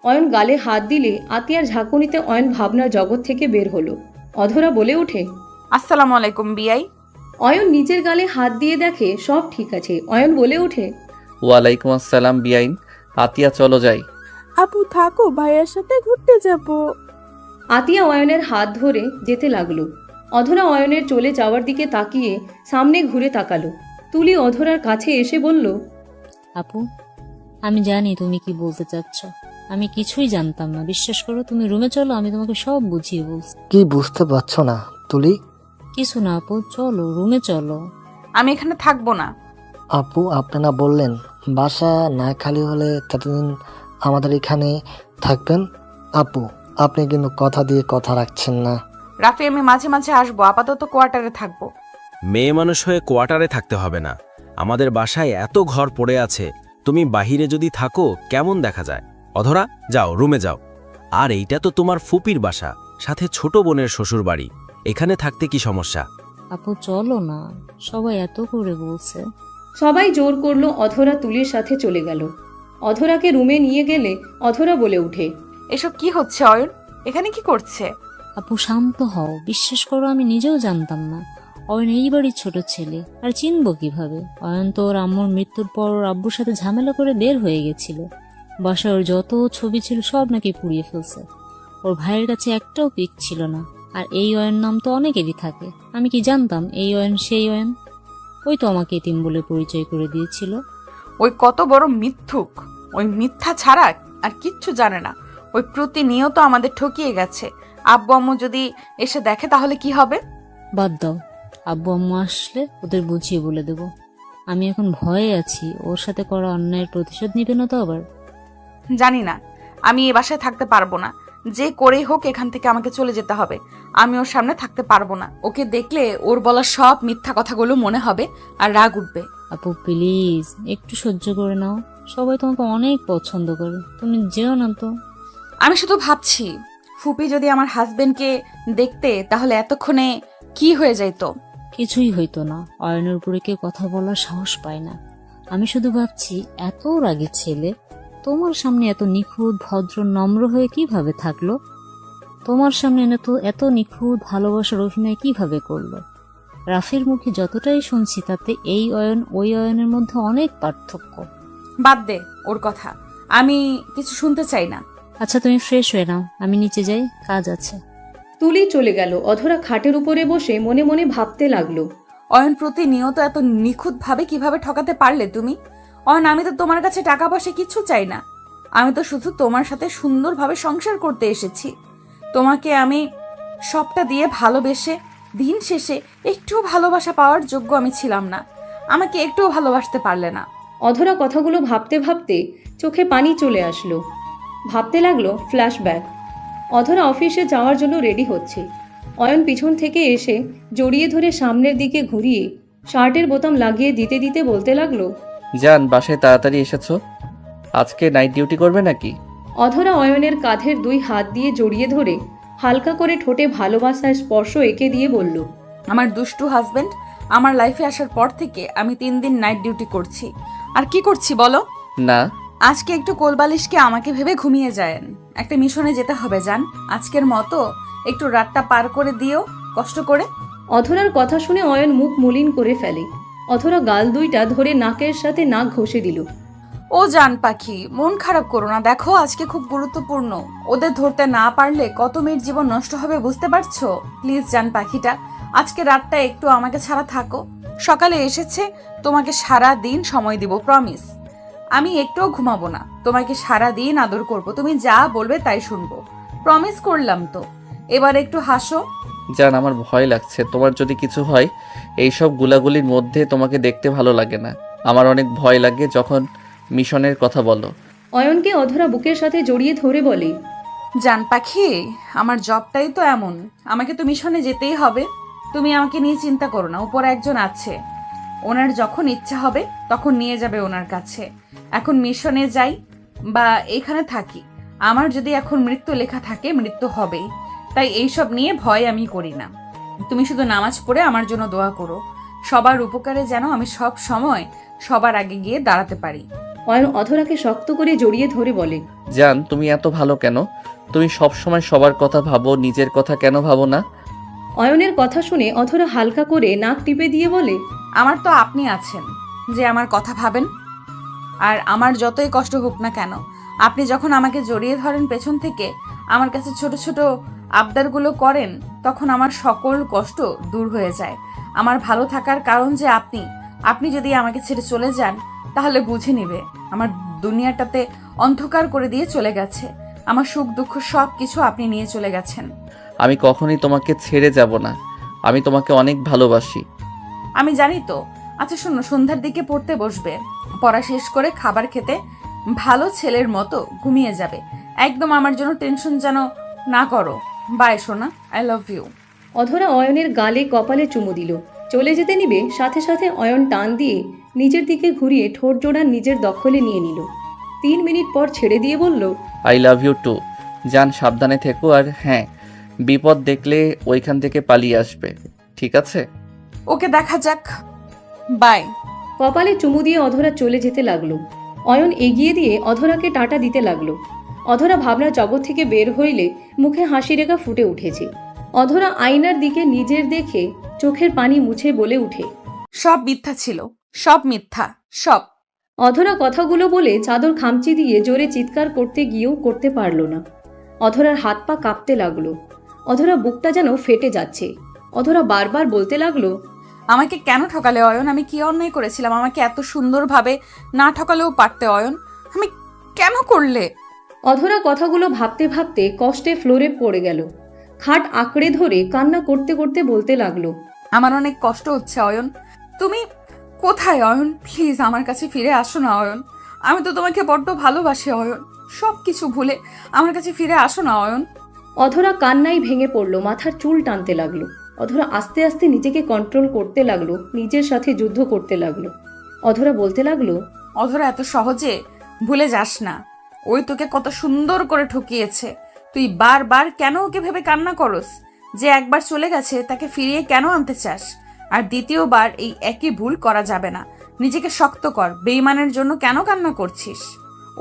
অয়ন গালে হাত দিলে আতিয়ার ঝাঁকুনিতে অয়ন ভাবনার জগৎ থেকে বের হলো। অধরা বলে ওঠে, আসসালামু আলাইকুম বিয়াই। অয়ন নিজের গালে হাত দিয়ে দেখে সব ঠিক আছে। অয়ন বলে ওঠে, ওয়ালাইকুম আসসালাম বিআইন। আতিয়া চলো যাই। আপু থাকো, ভাইয়ার সাথে ঘুরতে যাব। আতিয়া অয়নের হাত ধরে যেতে লাগলো। অধরা অয়নের চলে যাওয়ার দিকে তাকিয়ে সামনে ঘুরে তাকালো। তুলি অধরার কাছে এসে বলল, আপু, আমি জানি তুমি কি বলতে চাচ্ছ। আমি কিছুই জানতাম না, বিশ্বাস করো। তুমি রুমে চলো, আমি তোমাকে সব বুঝিয়ে বলছি। কি বুঝতে পারছো না তুলি? কিছু না আপু, চলো রুমে চলো। আমি এখানে থাকবো না। আপু আপনি না বললেন বাসা না খালি হলে ততদিন আমাদের এখানে থাকবেন? আপু আপনি কিন্তু কথা দিয়ে কথা রাখছেন না। রাফি, আমি মাঝে মাঝে আসবো, আপাতত কোয়ার্টারে থাকবো। মেয়ে মানুষ হয়ে কোয়ার্টারে থাকতে হবে না। আমাদের বাসায় এত ঘর পড়ে আছে, তুমি বাহিরে যদি থাকো কেমন দেখা যায়? অধরা, যাও রুমে যাও। আর এইটা তো তোমার ফুপির বাসা, সাথে ছোট বোনের শ্বশুর বাড়ি। এখানে থাকতে কি সমস্যা? আপু চলো না, সবাই এত করে বলছে। সবাই জোর করলো। অধরা তুলির সাথে চলে গেল। অধরাকে রুমে নিয়ে গেলে অধরা বলে উঠে, এসব কি হচ্ছে অয়ন? এখানে কি করছে? আপু শান্ত হও, বিশ্বাস করো আমি নিজেও জানতাম না। অয়ন এই বাড়ির ছোট ছেলে, আর চিনবো কিভাবে? অয়ন তো ওর আম্মুর মৃত্যুর পর ওর আব্বুর সাথে ঝামেলা করে বের হয়ে গেছিল। বাসায় ওর যত ছবি ছিল সব নাকি পুড়িয়ে ফেলছে। ওর ভাইয়ের কাছে একটাও পিক ছিল না। আর এই অয়ন নাম তো অনেকেরই থাকে, আমি কি জানতাম এই অয়ন সেই অয়ন? ওই তো আমাকে এতিম বলে পরিচয় করে দিয়েছিল। ওই কত বড় মিথ্যুক! ওই মিথ্যা ছাড়া আর কিচ্ছু জানে না। ওই প্রতিনিয়ত আমাদের ঠকিয়ে গেছে। আব্বু আম্মু যদি এসে দেখে তাহলে কি হবে? বাদ দাও, আব্বু আম্মু আসলে ওদের বুঝিয়ে বলে দেব। আমি এখন ভয়ে আছি, ওর সাথে করা অন্যায়ের প্রতিশোধ নিবে না তো আবার? জানি না, আমি এ বাসায় থাকতে পারবো না। যে করেই হোক এখান থেকে আমাকে চলে যেতে হবে। আমি ওর সামনে থাকতে পারবো না। ওকে দেখলে ওর বলা সব মিথ্যা কথাগুলো মনে হবে আর রাগ উঠবে। আপু প্লিজ একটু সহ্য করে নাও, সবাই তোমাকে অনেক পছন্দ করে, তুমি যেও না তো। আমি শুধু ভাবছি, ফুপি যদি আমার হাজবেন্ডকে দেখতে তাহলে এতক্ষণে কি হয়ে যাইতো। কিছুই হইতো না, অয়নের উপরে কেউ কথা বলার সাহস পায় না। আমি শুধু ভাবছি, এত রাগী ছেলে তোমার সামনে এত নিখুঁত ভদ্র নম্র হয়ে কিভাবে থাকলো? তোমার সামনে এত নিখুঁত ভালোবাসার অভিনয় কিভাবে করলো? রাফির মুখে যতটাই শুনছি তাতে এই অয়ন ওই অয়নের মধ্যে অনেক পার্থক্য। বাদ দে ওর কথা, আমি কিছু শুনতে চাই না। আচ্ছা তুমি ফ্রেশ হয়ে নাও, আমি নিচে যাই, কাজ আছে। তুলি চলে গেল। অধরা খাটের উপরে বসে মনে মনে ভাবতে লাগলো, অয়ন প্রতিনিয়ত এত নিখুঁত ভাবে কিভাবে ঠকাতে পারলে তুমি? অয়ন, আমি তো তোমার কাছে টাকা পয়সা কিছু চাই না। আমি তো শুধু তোমার সাথে সুন্দরভাবে সংসার করতে এসেছি। তোমাকে আমি সবটা দিয়ে ভালোবেসে দিন শেষে একটুও ভালোবাসা পাওয়ার যোগ্য আমি ছিলাম না। আমাকে একটুও ভালোবাসতে পারলে না। অধরা কথাগুলো ভাবতে ভাবতে চোখে পানি চলে আসলো। ভাবতে লাগলো ফ্ল্যাশব্যাক। অধরা অফিসে যাওয়ার জন্য রেডি হচ্ছে। অয়ন পিছন থেকে এসে জড়িয়ে ধরে সামনের দিকে ঘুরিয়ে শার্টের বোতাম লাগিয়ে দিতে দিতে বলতে লাগলো, যান, বাসায় তাড়াতাড়ি এসেছো। আজকে নাইট ডিউটি করবে নাকি? অধরা অয়নের কাঁধের 2 হাত দিয়ে জড়িয়ে ধরে হালকা করে ঠোঁটে ভালোবাসার স্পর্শ এঁকে দিয়ে বলল, আমার দুষ্টু হাজবেন্ড আমার লাইফে আসার পর থেকে আমি 3 দিন নাইট ডিউটি করছি। আর কি করছি বলো? না। আজকে একটু কোলবালিশকে আমাকে ভেবে ঘুমিয়ে যায়েন। একটা মিশনে যেতে হবে জান। আজকের মতো একটু রাতটা পার করে দিও কষ্ট করে। অধরার কথা শুনে অয়ন মুখ মলিন করে ফেলে। অধরা গাল 2টা ধরে নাকের সাথে নাক ঘষে দিল। ও জান পাখি, মন খারাপ করো না। দেখো আজকে খুব গুরুত্বপূর্ণ। ওদের ধরতে না পারলে কত মেয়ের জীবন নষ্ট হবে বুঝতে পারছো? প্লিজ জান পাখিটা, আজকে রাতটা একটু আমাকে ছাড়া থাকো। সকালে এসেছে তোমাকে সারা দিন সময় দিব, প্রমিস। আমি একটুও ঘুমাবো না, তোমাকে সারা দিন আদর করব, তুমি যা বলবে তাই শুনবো, প্রমিস করলাম তো। এবার একটু হাসো। জান, আমার ভয় লাগছে। তোমার যদি কিছু হয়, এইসব গুলাগুলির মধ্যে তোমাকে দেখতে ভালো লাগে না। আমার অনেক ভয় লাগে যখন মিশনের কথা বলো। অয়নকে অধরা বুকের সাথে জড়িয়ে ধরে বলে, জান পাখি, আমার জবটাই তো এমন, আমাকে তো মিশনে যেতেই হবে। তুমি আমাকে নিয়ে চিন্তা করো না, উপরে একজন আছে, ওনার যখন ইচ্ছা হবে তখন নিয়ে যাবে ওনার কাছে। এখন মিশনে যাই বা এখানে থাকি, আমার যদি এখন মৃত্যু লেখা থাকে মৃত্যু হবেই। তাই এইসব নিয়ে ভয় আমি করি না। তুমি শুধু নামাজ পড়ে আমার জন্য দোয়া করো, সবার উপকারে যেন আমি সব সময় সবার আগে গিয়ে দাঁড়াতে পারি। অয়ন অধরাকে শক্ত করে জড়িয়ে ধরে বলে, জান তুমি এত ভালো কেন? তুমি সব সময় সবার কথা ভাবো, নিজের কথা কেন ভাবো না? অয়নের কথা শুনে অধরা হালকা করে নাক টিপে দিয়ে বলে, আমার তো আপনি আছেন যে আমার কথা ভাবেন। আর আমার যতই কষ্ট হোক না কেন, আপনি যখন আমাকে জড়িয়ে ধরেন পেছন থেকে, আমার কাছে ছোট ছোট আবদারগুলো করেন, তখন আমার সকল কষ্ট দূর হয়ে যায়। আমার ভালো থাকার কারণ যে আপনি যদি আমাকে ছেড়ে চলে যান, তাহলে বুঝে নিবে আমার দুনিয়াটাতে অন্ধকার করে দিয়ে চলে গেছে। আমার সুখ দুঃখ সব কিছু আপনি নিয়ে চলে গেছেন। আমি কখনোই তোমাকে ছেড়ে যাব না, আমি তোমাকে অনেক ভালোবাসি। আমি জানি তো। আচ্ছা শোনো, সন্ধ্যার দিকে পড়তে বসবে, পড়া শেষ করে খাবার খেতে ভালো ছেলের মতো ঘুমিয়ে যাবে। একদম আমার জন্য টেনশন যেন না করো। বাই সোনা, আই লাভ ইউ। অধরা অয়নের গালে কপালে চুমু দিল। চলে যেতে নিবে, সাথে সাথে অয়ন টান দিয়ে নিজের দিকে ঘুরিয়ে ঠোঁট জোড়া নিজের দখলে নিয়ে নিল। 3 মিনিট পর ছেড়ে দিয়ে বলল, আই লাভ ইউ টু। জান সাবধানে থেকো, আর হ্যাঁ, বিপদ দেখলে ওইখান থেকে পালিয়ে আসবে, ঠিক আছে? ওকে, দেখা যাক। বাই। কপালে চুমু দিয়ে অধরা চলে যেতে লাগলো। অয়ন এগিয়ে দিয়ে অধরাকে টাটা দিতে লাগলো। অধরা ভাবনা জগৎ থেকে বের হইলে মুখে হাসি রেখা ফুটে উঠেছে। অধরা আয়নার দিকে নিজের দেখে চোখের পানি মুছে বলে উঠে, সব মিথ্যা ছিল, সব মিথ্যা, সব। অধরা কথাগুলো বলে চাদর খামচি দিয়ে জোরে চিৎকার করতে গিয়েও করতে পারল না। অধরার হাত পা কাঁপতে লাগলো। অধরা বুকটা যেন ফেটে যাচ্ছে। অধরা বারবার বলতে লাগলো, আমাকে কেন ঠকালে অয়ন? আমি কি অন্যায় করেছিলাম? আমাকে এত সুন্দরভাবে না ঠকালেও পারতে অয়ন, আমি কেন করলে? অধরা কথাগুলো ভাবতে ভাবতে কষ্টে ফ্লোরে পড়ে গেল। খাট আঁকড়ে ধরে কান্না করতে করতে বলতে লাগলো, আমার অনেক কষ্ট হচ্ছে অয়ন। তুমি কোথায় অয়ন? প্লিজ আমার কাছে ফিরে আসো না অয়ন। আমি তো তোমাকে বড্ড ভালোবাসি অয়ন। সব কিছু ভুলে আমার কাছে ফিরে আসো না অয়ন। অধরা কান্নাই ভেঙে পড়ল, মাথার চুল টানতে লাগলো। অধরা আস্তে আস্তে নিজেকে কন্ট্রোল করতে লাগলো, নিজের সাথে যুদ্ধ করতে লাগলো। অধরা বলতে লাগলো, অধরা এত সহজে ভুলে যাস না। ওই তোকে কত সুন্দর করে ঠকিয়েছে। তুই বারবার কেন ওকে ভেবে কান্না করস? যে একবার চলে গেছে তাকে ফিরিয়ে কেন আনতে চাস? আর দ্বিতীয়বার এই একই ভুল করা যাবে না। নিজেকে শক্ত কর। বেঈমানের জন্য কেন কান্না করছিস?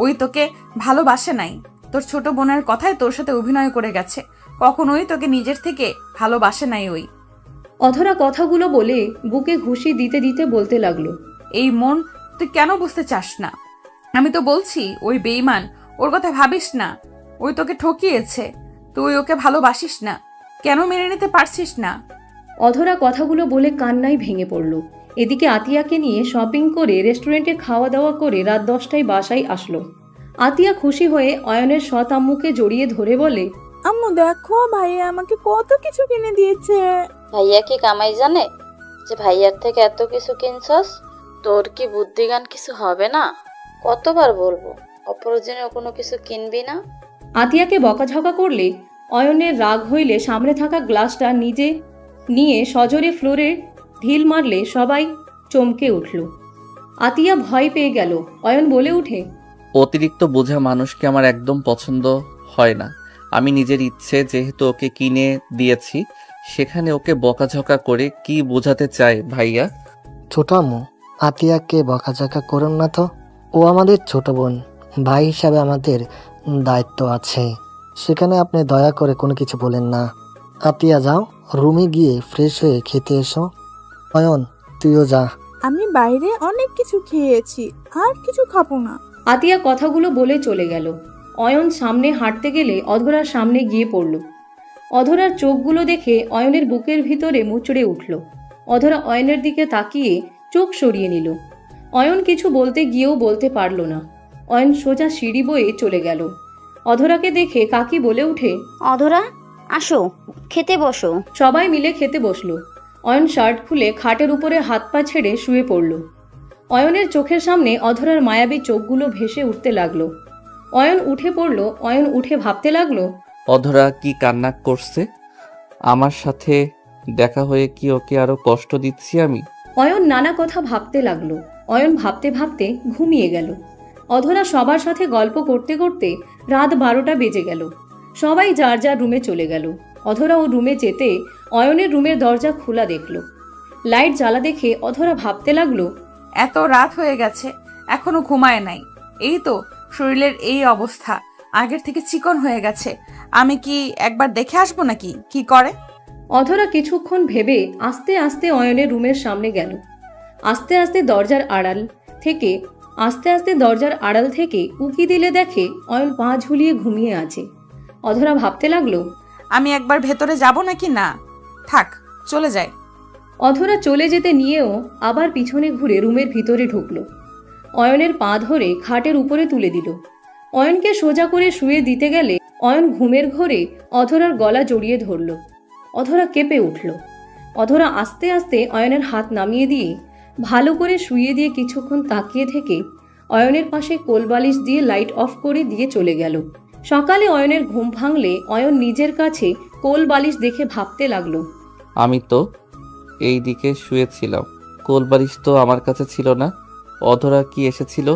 ওই তোকে ভালোবাসে নাই। তোর ছোট বোনের কথায় তোর সাথে অভিনয় করে গেছে। কখনোই তোকে নিজের থেকে ভালোবাসে নাই ওই। অধরা কথাগুলো বলে বুকে ঘুষি দিতে দিতে বলতে লাগলো, এই মন তুই কেন বুঝতে চাস না? আমি তো বলছি ওই বেঈমান, ওর কথা ভাবিস না। ওই তোকে ঠকিয়েছে, তুই ওকে ভালোবাসিস না। কেন মেনে নিতে পারছিস না? অধরা কথাগুলো বলে কান্নাই ভেঙে পড়ল। এদিকে আতিয়াকে নিয়ে শপিং করে রেস্টুরেন্টে খাওয়া দাওয়া করে রাত 10টায় বাসায় আসলো। আতিয়া খুশি হয়ে অয়নের সৎ আম্মুকে জড়িয়ে ধরে বলে, আম্মু দেখো, ভাইয়া আমাকে কত কিছু কিনে দিয়েছে। ভাইয়া কি কামাই জানে যে ভাইয়ার থেকে এত কিছু কিনছস? তোর কি বুদ্ধিজ্ঞান কিছু হবে না? কতবার বলবো অপ্রয়োজনীয় কোনো কিছু কিনবি না। আতিয়াকে বকাঝকা করলে অয়নের রাগ হইলে সামনে থাকা গ্লাসটা নিজে নিয়ে সজোরে ফ্লোরে ঢিল মারলে সবাই চমকে উঠল। আতিয়া ভয় পেয়ে গেল। অয়ন বলে উঠে, অতিরিক্ত বোঝা মানুষকে আমার একদম পছন্দ হয় না। আমি নিজের ইচ্ছে যেহেতু ওকে কিনে দিয়েছি, সেখানে ওকে বকাঝকা করে কি বোঝাতে চায় ভাইয়া? ছোট আম্মু, আতিয়াকে বকাঝকা করুন না তো। ও আমাদের ছোট বোন, ভাই হিসাবে আমাদের দায়িত্ব আছে। সেখানে আপনি দয়া করে কোনো কিছু বলেন না। আতিয়া যাও, রুমে গিয়ে ফ্রেশ হয়ে খেতে এসো। অয়ন তুইও যা। আমি বাইরে অনেক কিছু খেয়েছি, আর কিছু খাবো না। আতিয়া কথাগুলো বলে চলে গেল। অয়ন সামনে হাঁটতে গেলে অধরার সামনে গিয়ে পড়ল। অধরার চোখগুলো দেখে অয়নের বুকের ভিতরে মুচড়ে উঠল। অধরা অয়নের দিকে তাকিয়ে চোখ সরিয়ে নিল। অয়ন কিছু বলতে গিয়েও বলতে পারল না। অয়ন সোজা সিঁড়ি বয়ে চলে গেল। অধরাকে দেখে কাকি বলে উঠে, অধরা আসো, খেতে বসো। সবাই মিলে খেতে বসলো। অয়ন শার্ট খুলে খাটের উপরে হাত পা ছেড়ে শুয়ে পড়ল। অয়নের চোখের সামনে অধরার মায়াবী চোখগুলো ভেসে উঠতে লাগলো। অয়ন উঠে পড়ল। অয়ন উঠে ভাবতে লাগলো, অধরা কি কান্না করছে? আমার সাথে দেখা হয়ে কি ওকে আরো কষ্ট দিচ্ছি আমি? অয়ন নানা কথা ভাবতে লাগলো। অয়ন ভাবতে ভাবতে ঘুমিয়ে গেল। অধরা সবার সাথে গল্প করতে করতে রাত 12টা বেজে গেল। সবাই যার যার রুমে চলে গেল। অধরা ও রুমে যেতে অয়নের রুমের দরজা খোলা দেখল। লাইট জ্বালা দেখে অধরা ভাবতে লাগলো, এত রাত হয়ে গেছে এখনো ঘুমায় নাই। এই তো শরীরের এই অবস্থা, আগের থেকে চিকন হয়ে গেছে। আমি কি একবার দেখে আসবো নাকি কি করে? অধরা কিছুক্ষণ ভেবে আস্তে আস্তে অয়নের রুমের সামনে গেল। আস্তে আস্তে দরজার আড়াল থেকে উকি দিলে দেখে অয়ন পা ঝুলিয়ে ঘুমিয়ে আছে। অধরা ভাবতে লাগলো, আমি একবার ভেতরে যাব নাকি না, থাক চলে যায়। অধরা চলে যেতে নিয়েও আবার পিছনে ঘুরে রুমের ভিতরে ঢুকলো। অয়নের পা ধরে খাটের উপরে তুলে দিল। অয়নকে সোজা করে শুয়ে দিতে গেলে অয়ন ঘুমের ঘোরে অধরার গলা জড়িয়ে ধরল। অধরা কেঁপে উঠল। অধরা আস্তে আস্তে অয়নের হাত নামিয়ে দিয়ে ভালো করে শুইয়ে দিয়ে কিছুক্ষণ তাকিয়ে থেকে অয়নের পাশে কোলবালিশ দিয়ে লাইট অফ করে দিয়ে চলে গেল। সকালে অয়নের ঘুম ভাঙলে অয়ন নিজের কাছে কোলবালিশ দেখে ভাবতে লাগলো, আমি তো এই দিকে শুয়েছিলাম, কোলবালিশ তো আমার কাছে ছিল না। অধরা কি এসেছিল?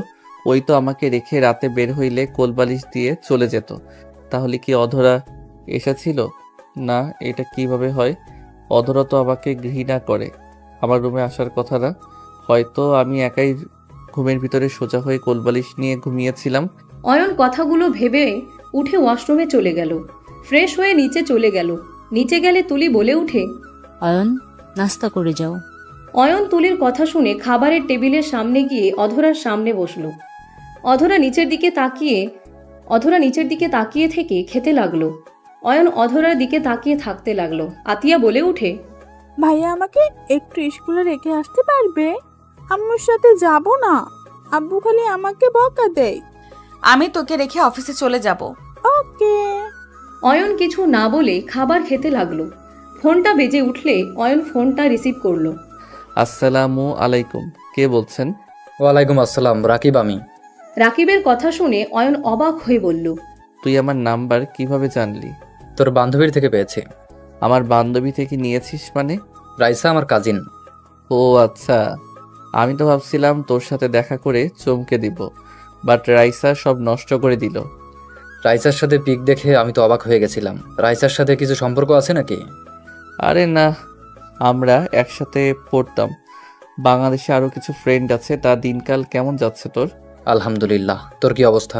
ওই তো আমাকে রেখে রাতে বের হইলে কোলবালিশ দিয়ে চলে যেত। তাহলে কি অধরা এসেছিল? না, এটা কিভাবে হয়? অধরা তো আমাকে ঘৃণা করে, আমার রুমে আসার কথা না। হয়তো আমি একাই ঘুমের ভিতরে সোজা হয়ে কোলবালিশ নিয়ে ঘুমিয়েছিলাম। অয়ন কথাগুলো ভেবে উঠে ওয়াশরুমে চলে গেল। ফ্রেশ হয়ে নিচে চলে গেল। নিচে গেলে তুলি বলে উঠে, অয়ন, নাস্তা করে যাও। অয়ন তুলির কথা শুনে খাবারের টেবিলের সামনে গিয়ে অধরার সামনে বসলো। অধরা নিচের দিকে তাকিয়ে থেকে খেতে লাগলো। অয়ন অধরার দিকে তাকিয়ে থাকতে লাগলো। আতিয়া বলে উঠে, ভাইয়া আমাকে একটু স্কুলে রেখে আসতে পারবে? আম্মুর সাথে যাব না, আব্বু খালি আমাকে বকা দেয়। আমি তোকে রেখে অফিসে চলে যাব। ওকে। অয়ন কিছু না বলে খাবার খেতে লাগলো। ফোনটা বেজে উঠলে অয়ন ফোনটা রিসিভ করলো। আসসালামু আলাইকুম, কে বলছেন? ওয়ালাইকুম আসসালাম, রাকিব আমি। রাকিবের কথা শুনে অয়ন অবাক হয়ে বলল, তুই আমার নাম্বার কিভাবে জানলি? তোর বান্ধবীর থেকে পেয়েছি। আমার বান্ধবী থেকে নিয়েছিস মানে? রাইসা আমার কাজিন। ও আচ্ছা, আমি তো ভাবছিলাম তোর সাথে দেখা করে চমকে দিব, বাট রাইসা সব নষ্ট করে দিল। রাইসার সাথে পিক দেখে আমি তো অবাক হয়ে গেছিলাম। রাইসার সাথে কিছু সম্পর্ক আছে নাকি? আরে না, আমরা একসাথে পড়তাম। বাংলাদেশে আরও কিছু ফ্রেন্ড আছে। তা দিনকাল কেমন যাচ্ছে তোর? আলহামদুলিল্লাহ, তোর কি অবস্থা?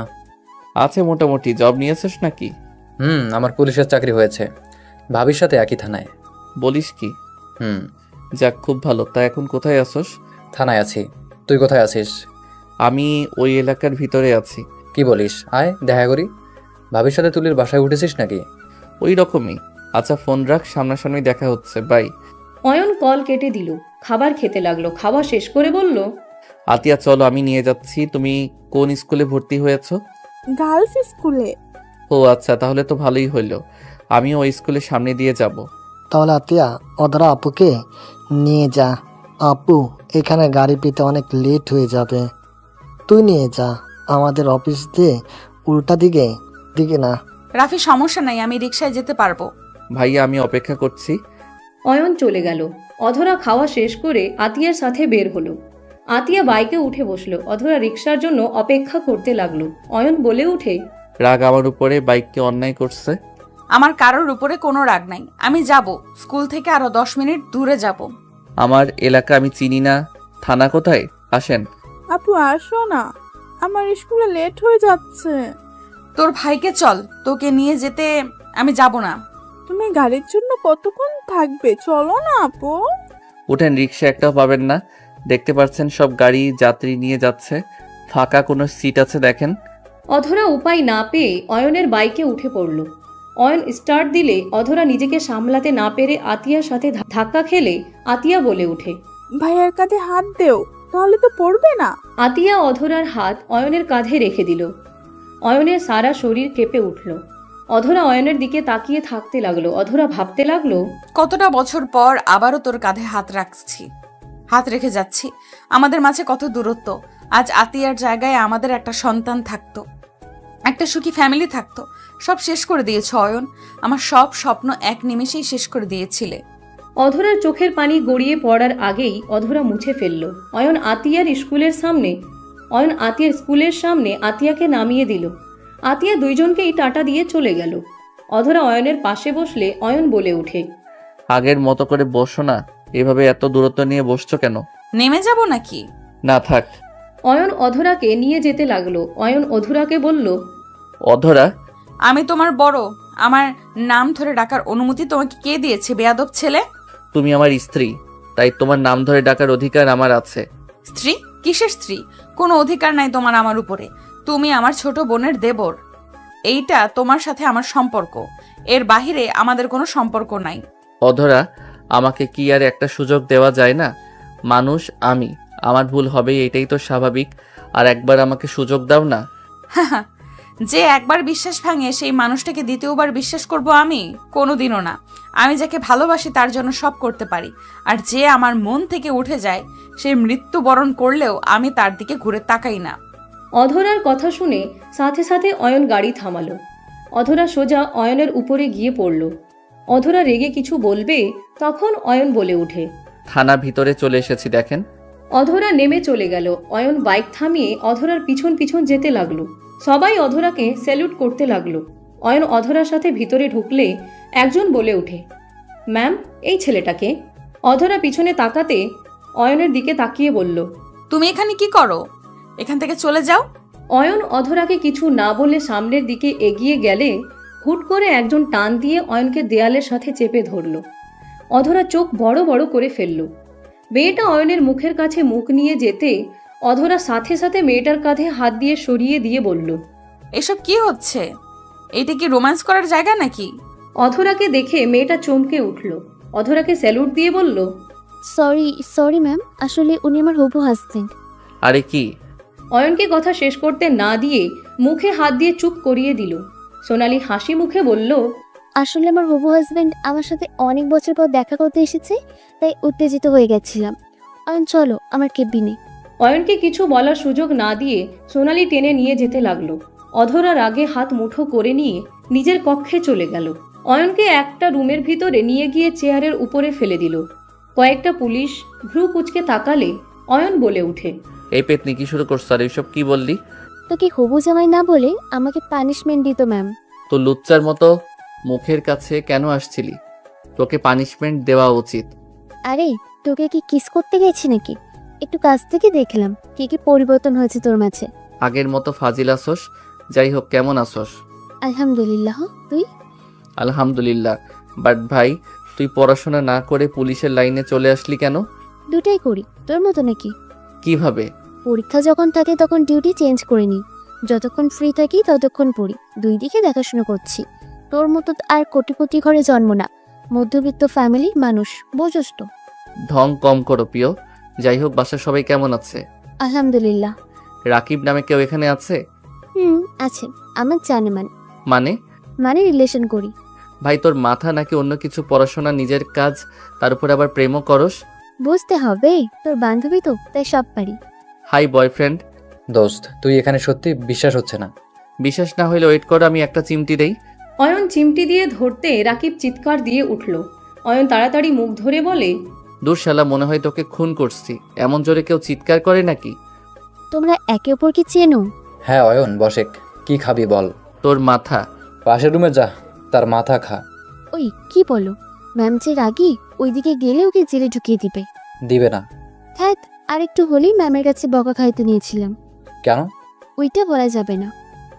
আছে মোটামুটি। জব নিয়েছিস নাকি? আমার পুলিশের চাকরি হয়েছে, ভাবির সাথে একই থানায়। বলিস কি? যাক, খুব ভালো। তা এখন কোথায় আসোস? থানায় আছি। তুই কোথায় আছিস? আমি ওই এলাকার ভিতরে আছি। কি বলিস? আয় দেখা করি। ভাবির সাথে তুলির বাসায় উঠেছিস নাকি? ওই রকমই। আচ্ছা ফোন রাখ, সামনাসামনি দেখা হচ্ছে, বাই। অয়ন কল কেটে দিল। খাবার খেতে লাগলো। খাবার শেষ করে বলল, আতিয়া চলো, আমি নিয়ে যাচ্ছি। তুমি কোন স্কুলে ভর্তি হয়েছো? গার্লস স্কুলে। ও আচ্ছা, তাহলে তো ভালোই হইলো। আমিও ওই স্কুলের সামনে দিয়ে যাব। তাহলে আতিয়া অধরা আপুকে নিয়ে যা। আপু এখানে গাড়ি পেতে অনেক লেট হয়ে যাবে, তুই নিয়ে যা। আমাদের অফিস দিয়ে উল্টা দিকে না। রাফি, সমস্যা নাই, আমি রিকশায় যেতে পারবো। ভাইয়া আমি অপেক্ষা করছি। অয়ন চলে গেল। অধরা খাওয়া শেষ করে আতিয়ার সাথে বের হলো। আতিয়া বাইকে উঠে বসলো। অধরা রিকশার জন্য অপেক্ষা করতে লাগলো। অয়ন বলে উঠে, রাগ আমার উপরে, বাইককে অন্যায় করছে। আমার কারোর উপরে কোনো রাগ নাই, আমি যাব। স্কুল থেকে আরো 10 মিনিট দূরে যাব। আমার এলাকা আমি চিনি না। থানা কোথায়? আসেন। আপু আসো না, আমার স্কুলে লেট হয়ে যাচ্ছে। তোর ভাইকে চল, তোকে নিয়ে যেতে আমি যাব না। তুমি গাড়ির জন্য কতক্ষণ থাকবে? চলো না আপু। উঠেন, রিক্সা একটাও পাবেন না। দেখতে পাচ্ছেন সব গাড়ি যাত্রী নিয়ে যাচ্ছে, ফাঁকা কোনো সিট আছে দেখেন। অধরা উপায় না পেয়ে অয়নের বাইকে উঠে পড়ল। অয়ন স্টার্ট দিলে অধরা নিজেকে সামলাতে না পেরে আতিয়ার সাথে ধাক্কা খেলে আতিয়া বলে উঠে, ভাইয়ার কাঁধে হাত দেও, তাহলে তো পড়বে না। আতিয়া অধরার হাত অয়নের কাঁধে রেখে দিল। অয়নের সারা শরীর কেঁপে উঠল। অধরা অয়নের দিকে তাকিয়ে থাকতে লাগলো। অধরা ভাবতে লাগলো, কতটা বছর পর আবারও তোর কাঁধে হাত রেখে যাচ্ছি। আমাদের মাঝে কত দূরত্ব। আজ আতিয়ার জায়গায় আমাদের একটা সন্তান থাকতো, একটা সুখী ফ্যামিলি থাকতো। সব শেষ করে দিয়েছ অয়ন, আমার সব স্বপ্ন এক নিমেষেই শেষ করে দিয়েছিলে। অধরার চোখের পানি গড়িয়ে পড়ার আগেই অধরা মুছে ফেলল। অয়ন আতিয়ার স্কুলের সামনে আতিয়াকে নামিয়ে দিল। আতিয়া দুইজনকেই টাটা দিয়ে চলে গেল। অধরা অয়নের পাশে বসলে অয়ন বলে উঠে, আগের মতো করে বসো না, এভাবে এত দূরত্ব নিয়ে বসছো কেন? নেমে যাব নাকি? না থাক। অয়ন অধরাকে নিয়ে যেতে লাগলো। অয়ন অধরাকে বলল, অধরা, আমি তোমার বড়, আমার নাম ধরে ডাকার অনুমতি তোমাকে কে দিয়েছে বেয়াদব ছেলে? তুমি আমার স্ত্রী, তাই তোমার নাম ধরে ডাকার অধিকার আমার আছে। স্ত্রী? কিসের স্ত্রী? কোনো অধিকার নাই তোমার আমার উপরে। তুমি আমার ছোট বোনের দেবর। এইটা তোমার সাথে আমার সম্পর্ক, এর বাহিরে আমাদের কোনো সম্পর্ক নাই। অধরা, আমাকে কি আর একটা সুযোগ দেওয়া যায় না? মানুষ আমি, আমার ভুল হবে, এটাই তো স্বাভাবিক। আর একবার আমাকে সুযোগ দাও না। যে একবার বিশ্বাস ভাঙে সেই মানুষটাকে দ্বিতীয়বার বিশ্বাস করব আমি? কোনোদিনও না। আমি যাকে ভালোবাসি তার জন্য সব করতে পারি, আর যে আমার মন থেকে উঠে যায় সে মৃত্যুবরণ করলেও আমি তার দিকে ঘুরে তাকাই না। অধরার কথা শুনে সাথে সাথে অয়ন গাড়ি থামালো। অধরা সোজা অয়নের উপরে গিয়ে পড়ল। অধরা রেগে কিছু বলবে, তখন অয়ন বলে ওঠে, থানা ভিতরে চলে এসেছি, দেখেন। অধরা নেমে চলে গেল। অয়ন বাইক থামিয়ে অধরার পিছন পিছন যেতে লাগলো। সবাই অধরাকে স্যালুট করতে লাগলো। অয়ন অধরার সাথে ভিতরে ঢুকলে একজন বলে ওঠে, ম্যাম, এই ছেলেটাকে। অধরা পিছনে তাকাতে অয়নের দিকে তাকিয়ে বলল, তুমি এখানে কি করো? এখান থেকে চলে যাও। অয়ন অধরাকে কিছু না বলে সামনের দিকে এগিয়ে গেলে হুট করে একজন টান দিয়ে অয়নকে দেয়ালের সাথে চেপে ধরল। অধরা চোখ বড় বড় করে ফেলল। মেয়েটা অয়নের মুখের কাছে মুখ নিয়ে যেতে অধরা সাথে সাথে মেয়েটার কাঁধে হাত দিয়ে সরিয়ে দিয়ে বলল, এসব কি হচ্ছে? এইটা কি রোম্যান্স করার জায়গা নাকি? অধরাকে দেখে মেয়েটা চমকে উঠল। অধরাকে স্যালুট দিয়ে বলল, সরি ম্যাম, আসলে উনি আমার হবু হাজবেন্ড। আরে কি? অয়নকে কথা শেষ করতে না দিয়ে মুখে হাত দিয়ে চুপ করিয়ে দিল। সোনালি হাসি মুখে বলল, আসলে আমার হবু হাজবেন্ড আমার সাথে অনেক বছর পর দেখা করতে এসেছে, তাই উত্তেজিত হয়ে গেছিলাম। চলো আমার কেবিনে। অয়নকে কিছু বলার সুযোগ না দিয়ে সোনালি টেনে নিয়ে যেতে লাগলো। অধরার আগে হাত মুঠো করে নিয়ে নিজের কক্ষে চলে গেল। অয়নকে একটা রুমের ভিতরে নিয়ে গিয়ে চেয়ারের উপরে ফেলে দিল। কয়েকটা পুলিশ ভ্রু কুচকে তাকালে অয়ন বলে উঠে, এই পেতনি কি শুরু করছো? আর এইসব কি বললি? তোকে হবু জামাই না বলে আমাকে পানিশমেন্ট দিত ম্যাম। তো লুচ্চার মতো মুখের কাছে কেন আসছিলি? তোকে পানিশমেন্ট দেওয়া উচিত। আরে তোকে কি কিস করতে গেছি নাকি? একটু কাছ থেকে দেখলাম কি কি পরিবর্তন হয়েছে তোর মাঝে। আগের মতো ফাজিল আসোস? যাই হোক, কেমন আসোস? আলহামদুলিল্লাহ, তুই? আলহামদুলিল্লাহ। বাট ভাই, তুই পড়াশোনা না করে পুলিশের লাইনে চলে আসলি কেন? দুটাই করি, তোর মতো নাকি? কিভাবে? পরীক্ষা যখন থাকে তখন ডিউটি চেঞ্জ করে নিই, যতক্ষণ ফ্রি থাকি ততক্ষণ পড়ি। দুই দিকে দেখাশোনা করছি। তোর মতো আর কোটিপতি ঘরে জন্ম না, মধ্যবিত্ত ফ্যামিলির মানুষ, বোঝস তো। ঢং কম করো প্রিয়। যাই হোক, বাসার সবাই কেমন আছে? আলহামদুলিল্লাহ। রাকিব নামে কেউ এখানে আছে? আছে, আমার জানে মানে রিলেশন করি। ভাই, তোর মাথা নাকি অন্য কিছু? পড়াশোনা, নিজের কাজ, তার উপর আবার প্রেমও করস? বুঝতে হবে, তোর বান্ধবী তো, তাই সব পারি। Hi boyfriend. দোস্ত, তুই এখানে সত্যি বিশ্বাস হচ্ছে না। বিশ্বাস না হলে ওয়েট করো, আমি একটা চিমটি দেই। অয়ন চিমটি দিয়ে ধরতে রাকিব চিৎকার দিয়ে উঠল। অয়ন তাড়াতাড়ি মুখ ধরে বলে, দূর শালা, মনে হয় তোকে খুন করছি। এমন জোরে কেউ চিৎকার করে নাকি? তোমরা একে অপরকে চেনো? হ্যাঁ অয়ন, বসেক, কি খাবি বল? তোর মাথা। পাশের রুমে যা, তার মাথা খা। ওই কি বলো? ম্যাম যে রাগি, ওইদিকে গেলে ওকে জেলে ঢুকিয়ে দিবে। দিবে না। হ্যাঁ, আর একটু হলেই ম্যামের কাছে বকা খাইতে নিয়েছিলাম। কেন? ওইটা বলা যাবে না।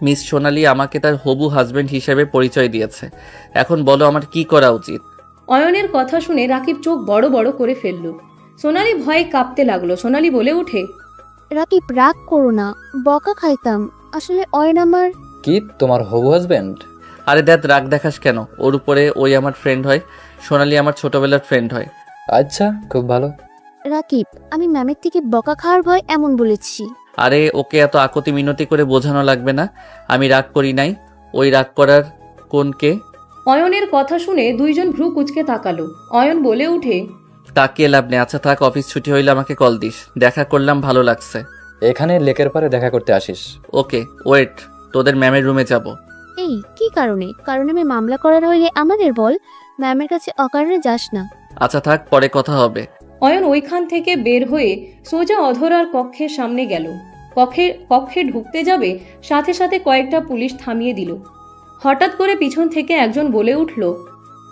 মিস সোনালি আমাকে তার হবু হাজবেন্ড হিসেবে পরিচয় দিয়েছে। এখন বলো আমার কি করা উচিত? অয়নের কথা শুনে রাকিব চোখ বড় বড় করে ফেলল। সোনালি ভয়ে কাঁপতে লাগলো। সোনালি বলে ওঠে, রাকিব রাগ করো না, বকা খাইতাম। আসলে অয়ন আমার। কি, তোমার হবু হাজবেন্ড? আরে দেখ, রাগ দেখাস কেন? ওর উপরে ওই আমার ফ্রেন্ড হয়, সোনালি আমার ছোটবেলার ফ্রেন্ড হয়। আচ্ছা, খুব ভালো। রাকিব, আমি ম্যামের থেকে বকা খাওয়ার ভয় এমন বলেছি। আরে ওকে এত আকতি মিনতি করে বোঝানো লাগবে না। আমি রাগ করি নাই। ওই রাগ করার কোনকে? অয়নের কথা শুনে দুইজন ভ্রু কুচকে তাকালো। অয়ন বলে উঠে, তাকিয়ে লাভ নেই। আচ্ছা থাক, অফিস ছুটি হইলে আমাকে কল দিস। দেখা করলাম, ভালো লাগছে। এখানে লেকের পারে দেখা করতে আসিস? ওকে, ওয়েট, তোদের ম্যামের রুমে যাব। এই কি কারণে? কারণ আমি মামলা করার হইলে আমাদের বল, ম্যামের কাছে অকারণে যাস না। আচ্ছা থাক, পরে কথা হবে। অয়ন ওইখান থেকে বের হয়ে সোজা অধরার কক্ষের সামনে গেল। কক্ষে ঢুকতে যাবে, সাথে সাথে কয়েকটা পুলিশ থামিয়ে দিল। হঠাৎ করে পিছন থেকে একজন বলে উঠল,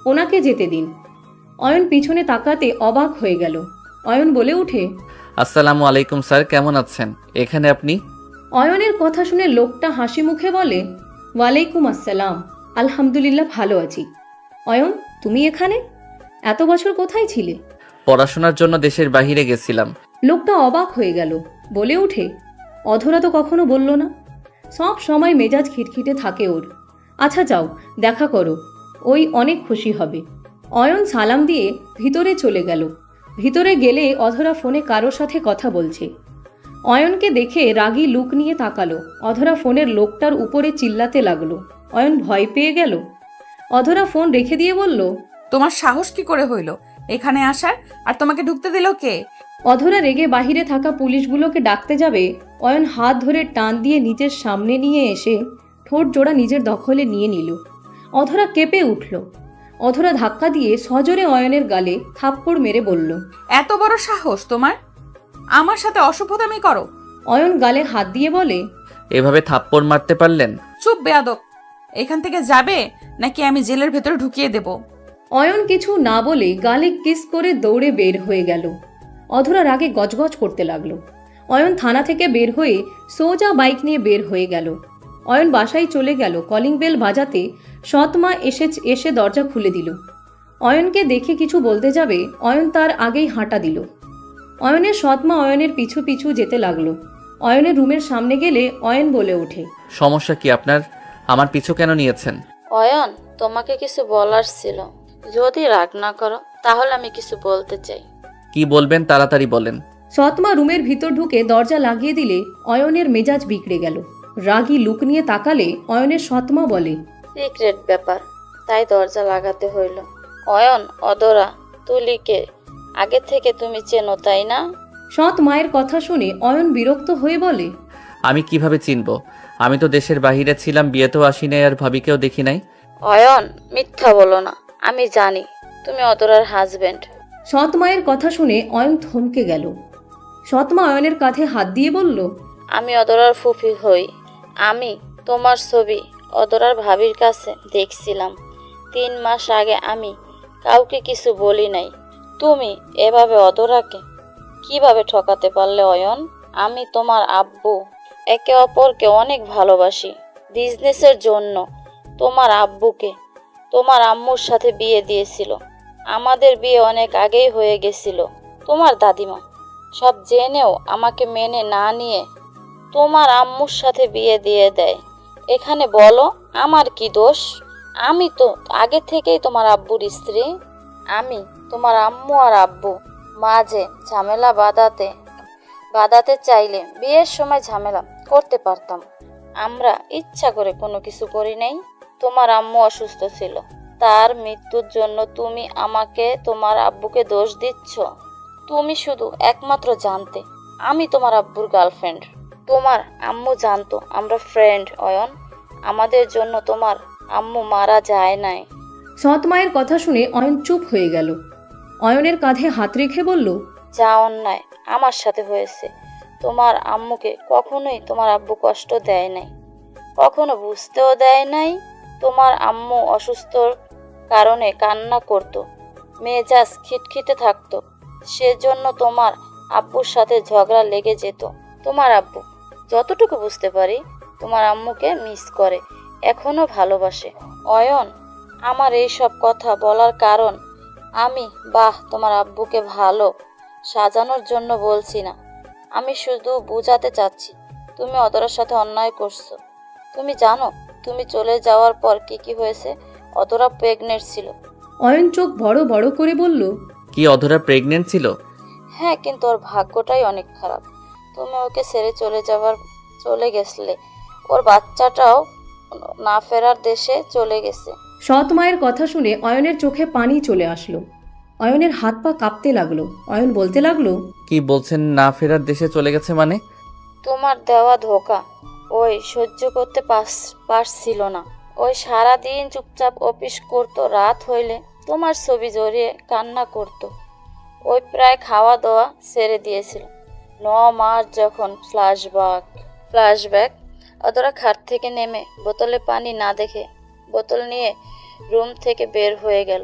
ওনাকে যেতে দিন। অয়ন পিছনে তাকাতে অবাক হয়ে গেল। অয়ন বলে ওঠে, আসসালামু আলাইকুম স্যার, কেমন আছেন? এখানে আপনি? অয়নের কথা শুনে লোকটা হাসি মুখে বলে, ওয়ালাইকুম আসসালাম, আলহামদুলিল্লাহ ভালো আছি। অয়ন, তুমি এখানে? এত বছর কোথায় ছিলে? পড়াশোনার জন্য দেশের বাইরে গেছিলাম। লোকটা অবাক হয়ে গেল, বলে ওঠে, অধরা তো কখনো বলল না। সব সময় মেজাজ খিটখিটে থাকে ওর। আচ্ছা যাও, দেখা করো, ওই অনেক খুশি হবে। অয়ন সালাম দিয়ে ভিতরে চলে গেল। ভিতরে গেলে অধরা ফোনে কারোর সাথে কথা বলছে। অয়নকে দেখে রাগী লুক নিয়ে তাকালো। অধরা ফোনের লোকটার উপরে চিল্লাতে লাগলো। অয়ন ভয় পেয়ে গেল। অধরা ফোন রেখে দিয়ে বলল, তোমার সাহস কি করে হইল এখানে আসার, আর তোমাকে ঢুকতে দিল কে? অধরা রেগে বাহিরে থাকা পুলিশগুলোকে ডাকতে যাবে, অয়ন হাত ধরে টান দিয়ে নিজের সামনে নিয়ে এসে ঠোঁট জোড়া নিজের দখলে নিয়ে নিল। অধরা কেঁপে উঠল। অধরা ধাক্কা দিয়ে সজোরে অয়নের গালে থাপ্পড় মেরে বলল, এত বড় সাহস তোমার, আমার সাথে অসভ্যতামি করো? অয়ন গালে হাত দিয়ে বলে, এভাবে থাপ্পড় মারতে পারলেন? চুপ বেয়াদব, এখান থেকে যাবে নাকি আমি জেলের ভেতরে ঢুকিয়ে দেব? অয়ন কিছু না বলে গালে কিস করে দৌড়ে বের হয়ে গেল। অধরা রাগে গজগজ করতে লাগলো। অয়ন থানা থেকে বের হয়ে সোজা বাইক নিয়ে বের হয়ে গেল। অয়ন বাসায় চলে গেল। কলিং বেল বাজাতে সৎমা এসে দরজা খুলে দিল। অয়নকে দেখে কিছু বলতে যাবে, অয়ন তার আগেই হাঁটা দিল। অয়নের সৎমা অয়নের পিছু পিছু যেতে লাগলো। অয়নের রুমের সামনে গেলে অয়ন বলে ওঠে, সমস্যা কি আপনার? আমার পিছু কেন নিয়েছেন? অয়ন, তোমাকে কিছু বলার ছিল, যদি রাগ না করো তাহলে আমি কিছু বলতে চাই। কি বলবেন তাড়াতাড়ি বলেন। সৎমা রুমের ভিতর ঢুকে দরজা লাগিয়ে দিলে অয়নের মেজাজ বিগড়ে গেল। রাগী লুক নিয়ে তাকালে অয়নের সৎমা বলে, সিক্রেট ব্যাপার, তাই দরজা লাগাতে হইল। অয়ন, অদরা, তুলিকে আগে থেকে তুমি চেনো তাই না? সৎ মায়ের কথা শুনে অয়ন বিরক্ত হয়ে বলে, আমি কিভাবে চিনব? আমি তো দেশের বাইরে ছিলাম, বিয়েতেও আসি নাই, আর ভাবিকেও দেখি নাই। অয়ন, মিথ্যা বলো না, আমি জানি তুমি অদরার হাজবেন্ড। সৎ মায়ের কথা শুনে অয়ন থমকে গেল। সৎমা অয়নের কাঁধে হাত দিয়ে বলল, আমি অদরার ফুফি হই। আমি তোমার ছবি অদরার ভাবির কাছে দেখছিলাম 3 মাস আগে। আমি কাউকে কিছু বলি নাই। তুমি এভাবে অদরাকে কিভাবে ঠকাতে পারলে অয়ন? আমি তোমার আব্বু, একে অপরকে অনেক ভালোবাসি। বিজনেসের জন্য তোমার আব্বুকে তোমার আম্মুর সাথে বিয়ে দিয়েছিল। আমাদের বিয়ে অনেক আগেই হয়ে গেছিল। তোমার দাদিমা সব জেনেও আমাকে মেনে না নিয়ে তোমার আম্মুর সাথে বিয়ে দিয়ে দেয়। এখানে বলো আমার কি দোষ? আমি তো আগে থেকেই তোমার আব্বুর স্ত্রী। আমি তোমার আম্মু আর আব্বু মাঝে ঝামেলা বাঁধাতে চাইলে বিয়ের সময় ঝামেলা করতে পারতাম। আমরা ইচ্ছা করে কোনো কিছু করি নাই। তোমার আম্মু অসুস্থ ছিল, তার মৃত্যুর জন্য তুমি আমাকে তোমার আব্বুকে দোষ দিচ্ছ। তুমি শুধু একমাত্র জানতে আমি তোমার আব্বুর গার্লফ্রেন্ড। তোমার আম্মু জানতো আমরা ফ্রেন্ড। অয়ন, আমাদের জন্য তোমার আম্মু মারা যায় নাই। সৎ মায়ের কথা শুনে অয়ন চুপ হয়ে গেল। অয়নের কাঁধে হাত রেখে বলল, যা অন্যায় আমার সাথে হয়েছে, তোমার আম্মুকে কখনোই তোমার আব্বু কষ্ট দেয় নাই, কখনো বুঝতেও দেয় নাই। তোমার আম্মু অসুস্থর কারণে কান্না করত, মেজাজ খিটখিটে থাকতো, সেজন্য তোমার আব্বুর সাথে ঝগড়া লেগে যেত। তোমার আব্বু, যতটুকু বুঝতে পারি, তোমার আম্মুকে মিস করে, এখনো ভালোবাসে। অয়ন, আমার এই সব কথা বলার কারণ আমি তোমার আব্বুকে ভালো সাজানোর জন্য বলছি না। আমি শুধু বুঝাতে চাচ্ছি তুমি অদরার সাথে অন্যায় করছো। তুমি জানো তুমি চলে যাওয়ার পর কি হয়েছে? অদরা প্রেগনেন্ট ছিল। অয়ন চোখ বড় বড় করে বলল, কি অধরা প্রেগনেন্ট ছিল? হ্যাঁ, কিন্তু ওর ভাগ্যটাই অনেক খারাপ। তুমি ওকে ছেড়ে চলে গেছলে, ওর বাচ্চাটাও না ফেরার দেশে চলে গেছে। সৎ মায়ের কথা শুনে অয়নের চোখে পানি চলে আসলো। অয়নের হাত পা কাঁপতে লাগলো। অয়ন বলতে লাগলো, কি বলছেন? না ফেরার দেশে চলে গেছে মানে? তোমার দেওয়া ধোকা ওই সহ্য করতে পারছিল না। ওই সারাদিন চুপচাপ অফিস করতো, রাত হইলে তোমার ছবি জড়িয়ে কান্না করতো। ওই প্রায় খাওয়া দাওয়া ছেড়ে দিয়েছিল। 9 মাস যখন ফ্ল্যাশব্যাক অদরা খাট থেকে নেমে বোতলে পানি না দেখে বোতল নিয়ে রুম থেকে বের হয়ে গেল।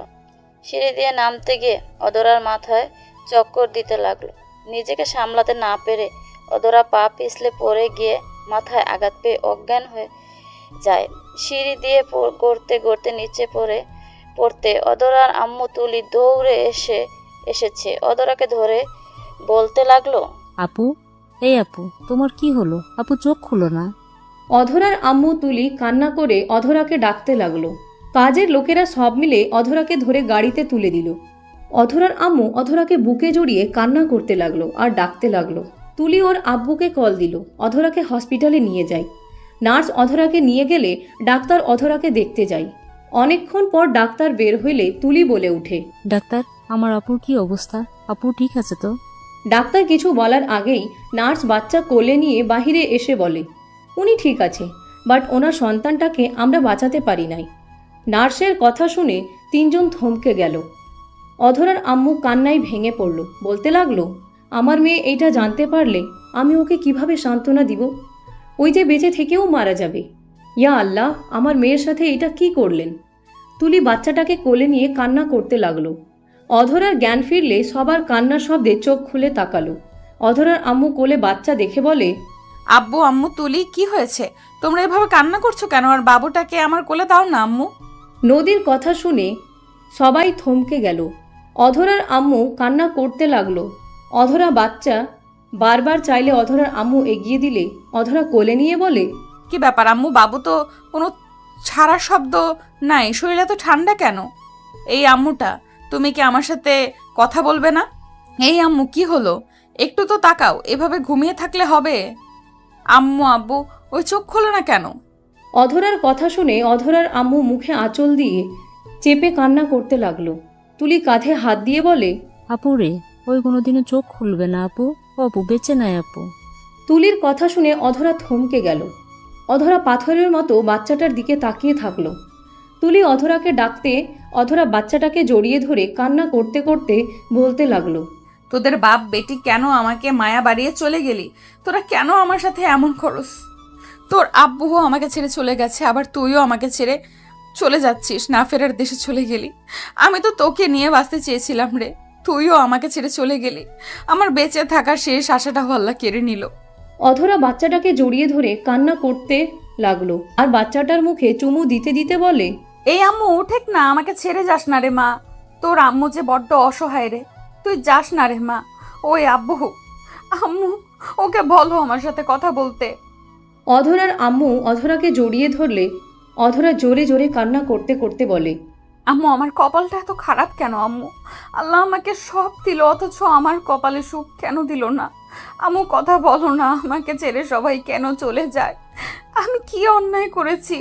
সিঁড়ি দিয়ে নামতে গিয়ে অধরার মাথায় চক্কর দিতে লাগলো। নিজেকে সামলাতে না পেরে অধরা পা পিছলে পড়ে গিয়ে মাথায় আঘাত পেয়ে অজ্ঞান হয়ে যায়। সিঁড়ি দিয়ে গড়তে গড়তে নিচে পড়তে অধরার আম্মু তুলি দৌড়ে এসেছে। অধরাকে ধরে বলতে লাগলো, আপু, এই আপু, তোমার কি হলো? আপু চোখ খুলো না। অধরার আম্মু তুলি কান্না করে অধরাকে ডাকতে লাগলো। কাজের লোকেরা সব মিলে অধরাকে ধরে গাড়িতে তুলে দিল। অধরার আম্মু অধরাকে বুকে জড়িয়ে কান্না করতে লাগলো আর ডাকতে লাগলো। তুলি ওর আব্বুকে কল দিল, অধরাকে হসপিটালে নিয়ে যায়। নার্স অধরাকে নিয়ে গেলে ডাক্তার অধরাকে দেখতে যায়। অনেকক্ষণ পর ডাক্তার বের হইলে তুলি বলে উঠে, ডাক্তার, আমার আপুর কি অবস্থা? আপু ঠিক আছে তো? ডাক্তার কিছু বলার আগেই নার্স বাচ্চা কোলে নিয়ে বাহিরে এসে বলে, উনি ঠিক আছে, বাট ওনার সন্তানটাকে আমরা বাঁচাতে পারি নাই। নার্সের কথা শুনে তিনজন থমকে গেল। অধরার আম্মু কান্নায় ভেঙে পড়ল, বলতে লাগলো, আমার মেয়ে এইটা জানতে পারলে আমি ওকে কিভাবে সান্ত্বনা দিব? ওই যে বেঁচে থেকেও মারা যাবে। ইয়া আল্লাহ, আমার মেয়ের সাথে এটা কি করলেন? তুলি বাচ্চাটাকে কোলে নিয়ে কান্না করতে লাগলো। অধরার জ্ঞান ফিরলে সবার কান্নার শব্দে চোখ খুলে তাকালো। অধরার আম্মু কোলে বাচ্চা দেখে বলে, আব্বু, আম্মু, তুলি, কি হয়েছে? তোমরা এভাবে কান্না করছো কেন? আর বাবুটাকে আমার কোলে দাও না আম্মু। নদীর কথা শুনে সবাই থমকে গেল। অধরার আম্মু কান্না করতে লাগলো। অধরা বাচ্চা বারবার চাইলে অধরার আম্মু এগিয়ে দিলে অধরা কোলে নিয়ে বলে, কি ব্যাপার আম্মু? বাবু তো কোনো ছাড়া শব্দ নাই, শরীরে তো ঠান্ডা কেন? এই আম্মুটা, তুমি কি আমার সাথে কথা বলবে না? এই আম্মু, কি হলো? একটু তো তাকাও, এভাবে ঘুমিয়ে থাকলে হবে? আম্মু, আব্বু, ওই চোখ খোলো না কেন? অধরার কথা শুনে অধরার আম্মু মুখে আঁচল দিয়ে চেপে কান্না করতে লাগলো। তুলি কাঁধে হাত দিয়ে বলে, আপু রে, ওই কোনোদিনও চোখ খুলবে না আপু। ও আপু বেঁচে নাই আপু। তুলির কথা শুনে অধরা থমকে গেল। অধরা পাথরের মতো বাচ্চাটার দিকে তাকিয়ে থাকলো। তুলি অধরাকে ডাকতে অধরা বাচ্চাটাকে জড়িয়ে ধরে কান্না করতে করতে বলতে লাগলো, তোদের বাপ বেটি কেন আমাকে মায়া বাড়িয়ে চলে গেলি? তোরা কেন আমার সাথে এমন করস? তোর আব্বুও আমাকে ছেড়ে চলে গেছে, আবার তুইও আমাকে ছেড়ে চলে যাচ্ছিস, না ফেরার দেশে চলে গেলি। আমি তো তোকে নিয়ে বাঁচতে চেয়েছিলাম রে, তুইও আমাকে ছেড়ে চলে গেলি। আমার বেঁচে থাকার শেষ আশাটাও আল্লাহ কেড়ে নিল। অধরা বাচ্চাটাকে জড়িয়ে ধরে কান্না করতে লাগলো আর বাচ্চাটার মুখে চুমু দিতে দিতে বলে, এই আম্মু, উঠেক না, আমাকে ছেড়ে যাস না রে মা। তোর আম্মু যে বড্ড অসহায় রে, তুই যাস না রে মা। ওই আব্বু, আম্মু, ওকে বলো আমার সাথে কথা বলতে। অধরার আম্মু অধরাকে জড়িয়ে ধরলে অধরা জোরে জোরে কান্না করতে করতে বলে, আম্মু, আমার কপালটা এত খারাপ কেন আম্মু? আল্লাহ আমাকে সব দিল, অথচ আমার কপালে সুখ কেন দিল না? আম্মু, কথা বলো না, আমাকে ছেড়ে সবাই কেন চলে যায়? আমি কি অন্যায় করেছি?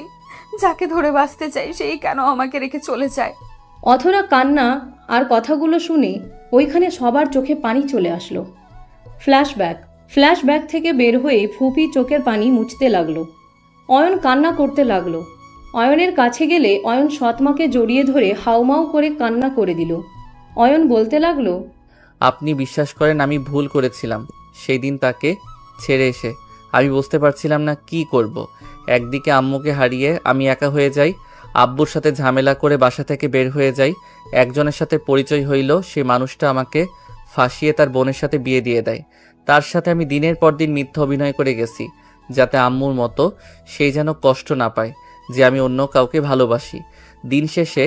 যাকে ধরে বাঁচতে চাই সেই কেন আমাকে রেখে চলে যায়? অধরা কান্না আর কথাগুলো শুনে ওইখানে সবার চোখে পানি চলে আসলো। ফ্ল্যাশব্যাক থেকে বের হয়ে ফুপি চোখের পানি মুছতে লাগলো। অয়ন কান্না করতে লাগলো। অয়নের কাছে গেলে অয়ন সৎমাকে জড়িয়ে ধরে হাউমাউ করে কান্না করে দিল। অয়ন বলতে লাগলো, আপনি বিশ্বাস করেন আমি ভুল করেছিলাম। সেই দিন তাকে ছেড়ে এসে আমি বুঝতে পারছিলাম না কি করব। একদিকে আম্মুকে হারিয়ে আমি একা হয়ে যাই, আব্বুর সাথে ঝামেলা করে বাসা থেকে বের হয়ে যাই। একজনের সাথে পরিচয় হইল, সেই মানুষটা আমাকে ফাঁসিয়ে তার বোনের সাথে বিয়ে দিয়ে দেয়। তার সাথে আমি দিনের পর দিন মিথ্যা অভিনয় করে গেছি, যাতে আম্মুর মতো সেই যেন কষ্ট না পায় যে আমি অন্য কাউকে ভালোবাসি। দিন শেষে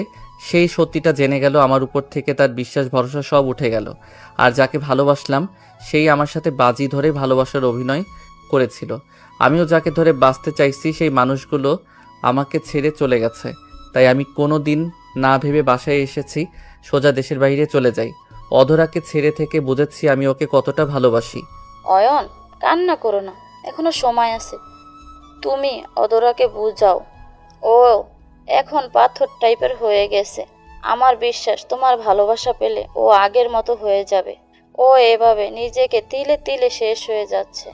সেই সত্যিটা জেনে গেল, আমার উপর থেকে তার বিশ্বাস ভরসা সব উঠে গেল। আর যাকে ভালোবাসলাম সেই আমার সাথে বাজি ধরে ভালোবাসার অভিনয় করেছিল। আমিও যাকে ধরে বাঁচতে চাইছি সেই মানুষগুলো আমাকে ছেড়ে চলে গেছে। তাই আমি কোনো দিন না ভেবে বাসায় এসেছি, সোজা দেশের বাইরে চলে যাই। অধরাকে ছেড়ে থেকে বুঝেছি আমি ওকে কতটা ভালোবাসি। অয়ন, কান্না করো না, এখনো সময় আছে। তুমি অধরাকে বুঝাও। ও এখন পাথর টাইপের হয়ে গেছে। আমার বিশ্বাস তোমার ভালোবাসা পেলে ও আগের মতো হয়ে যাবে। ও এভাবে নিজেকে তিলে তিলে শেষ হয়ে যাচ্ছে।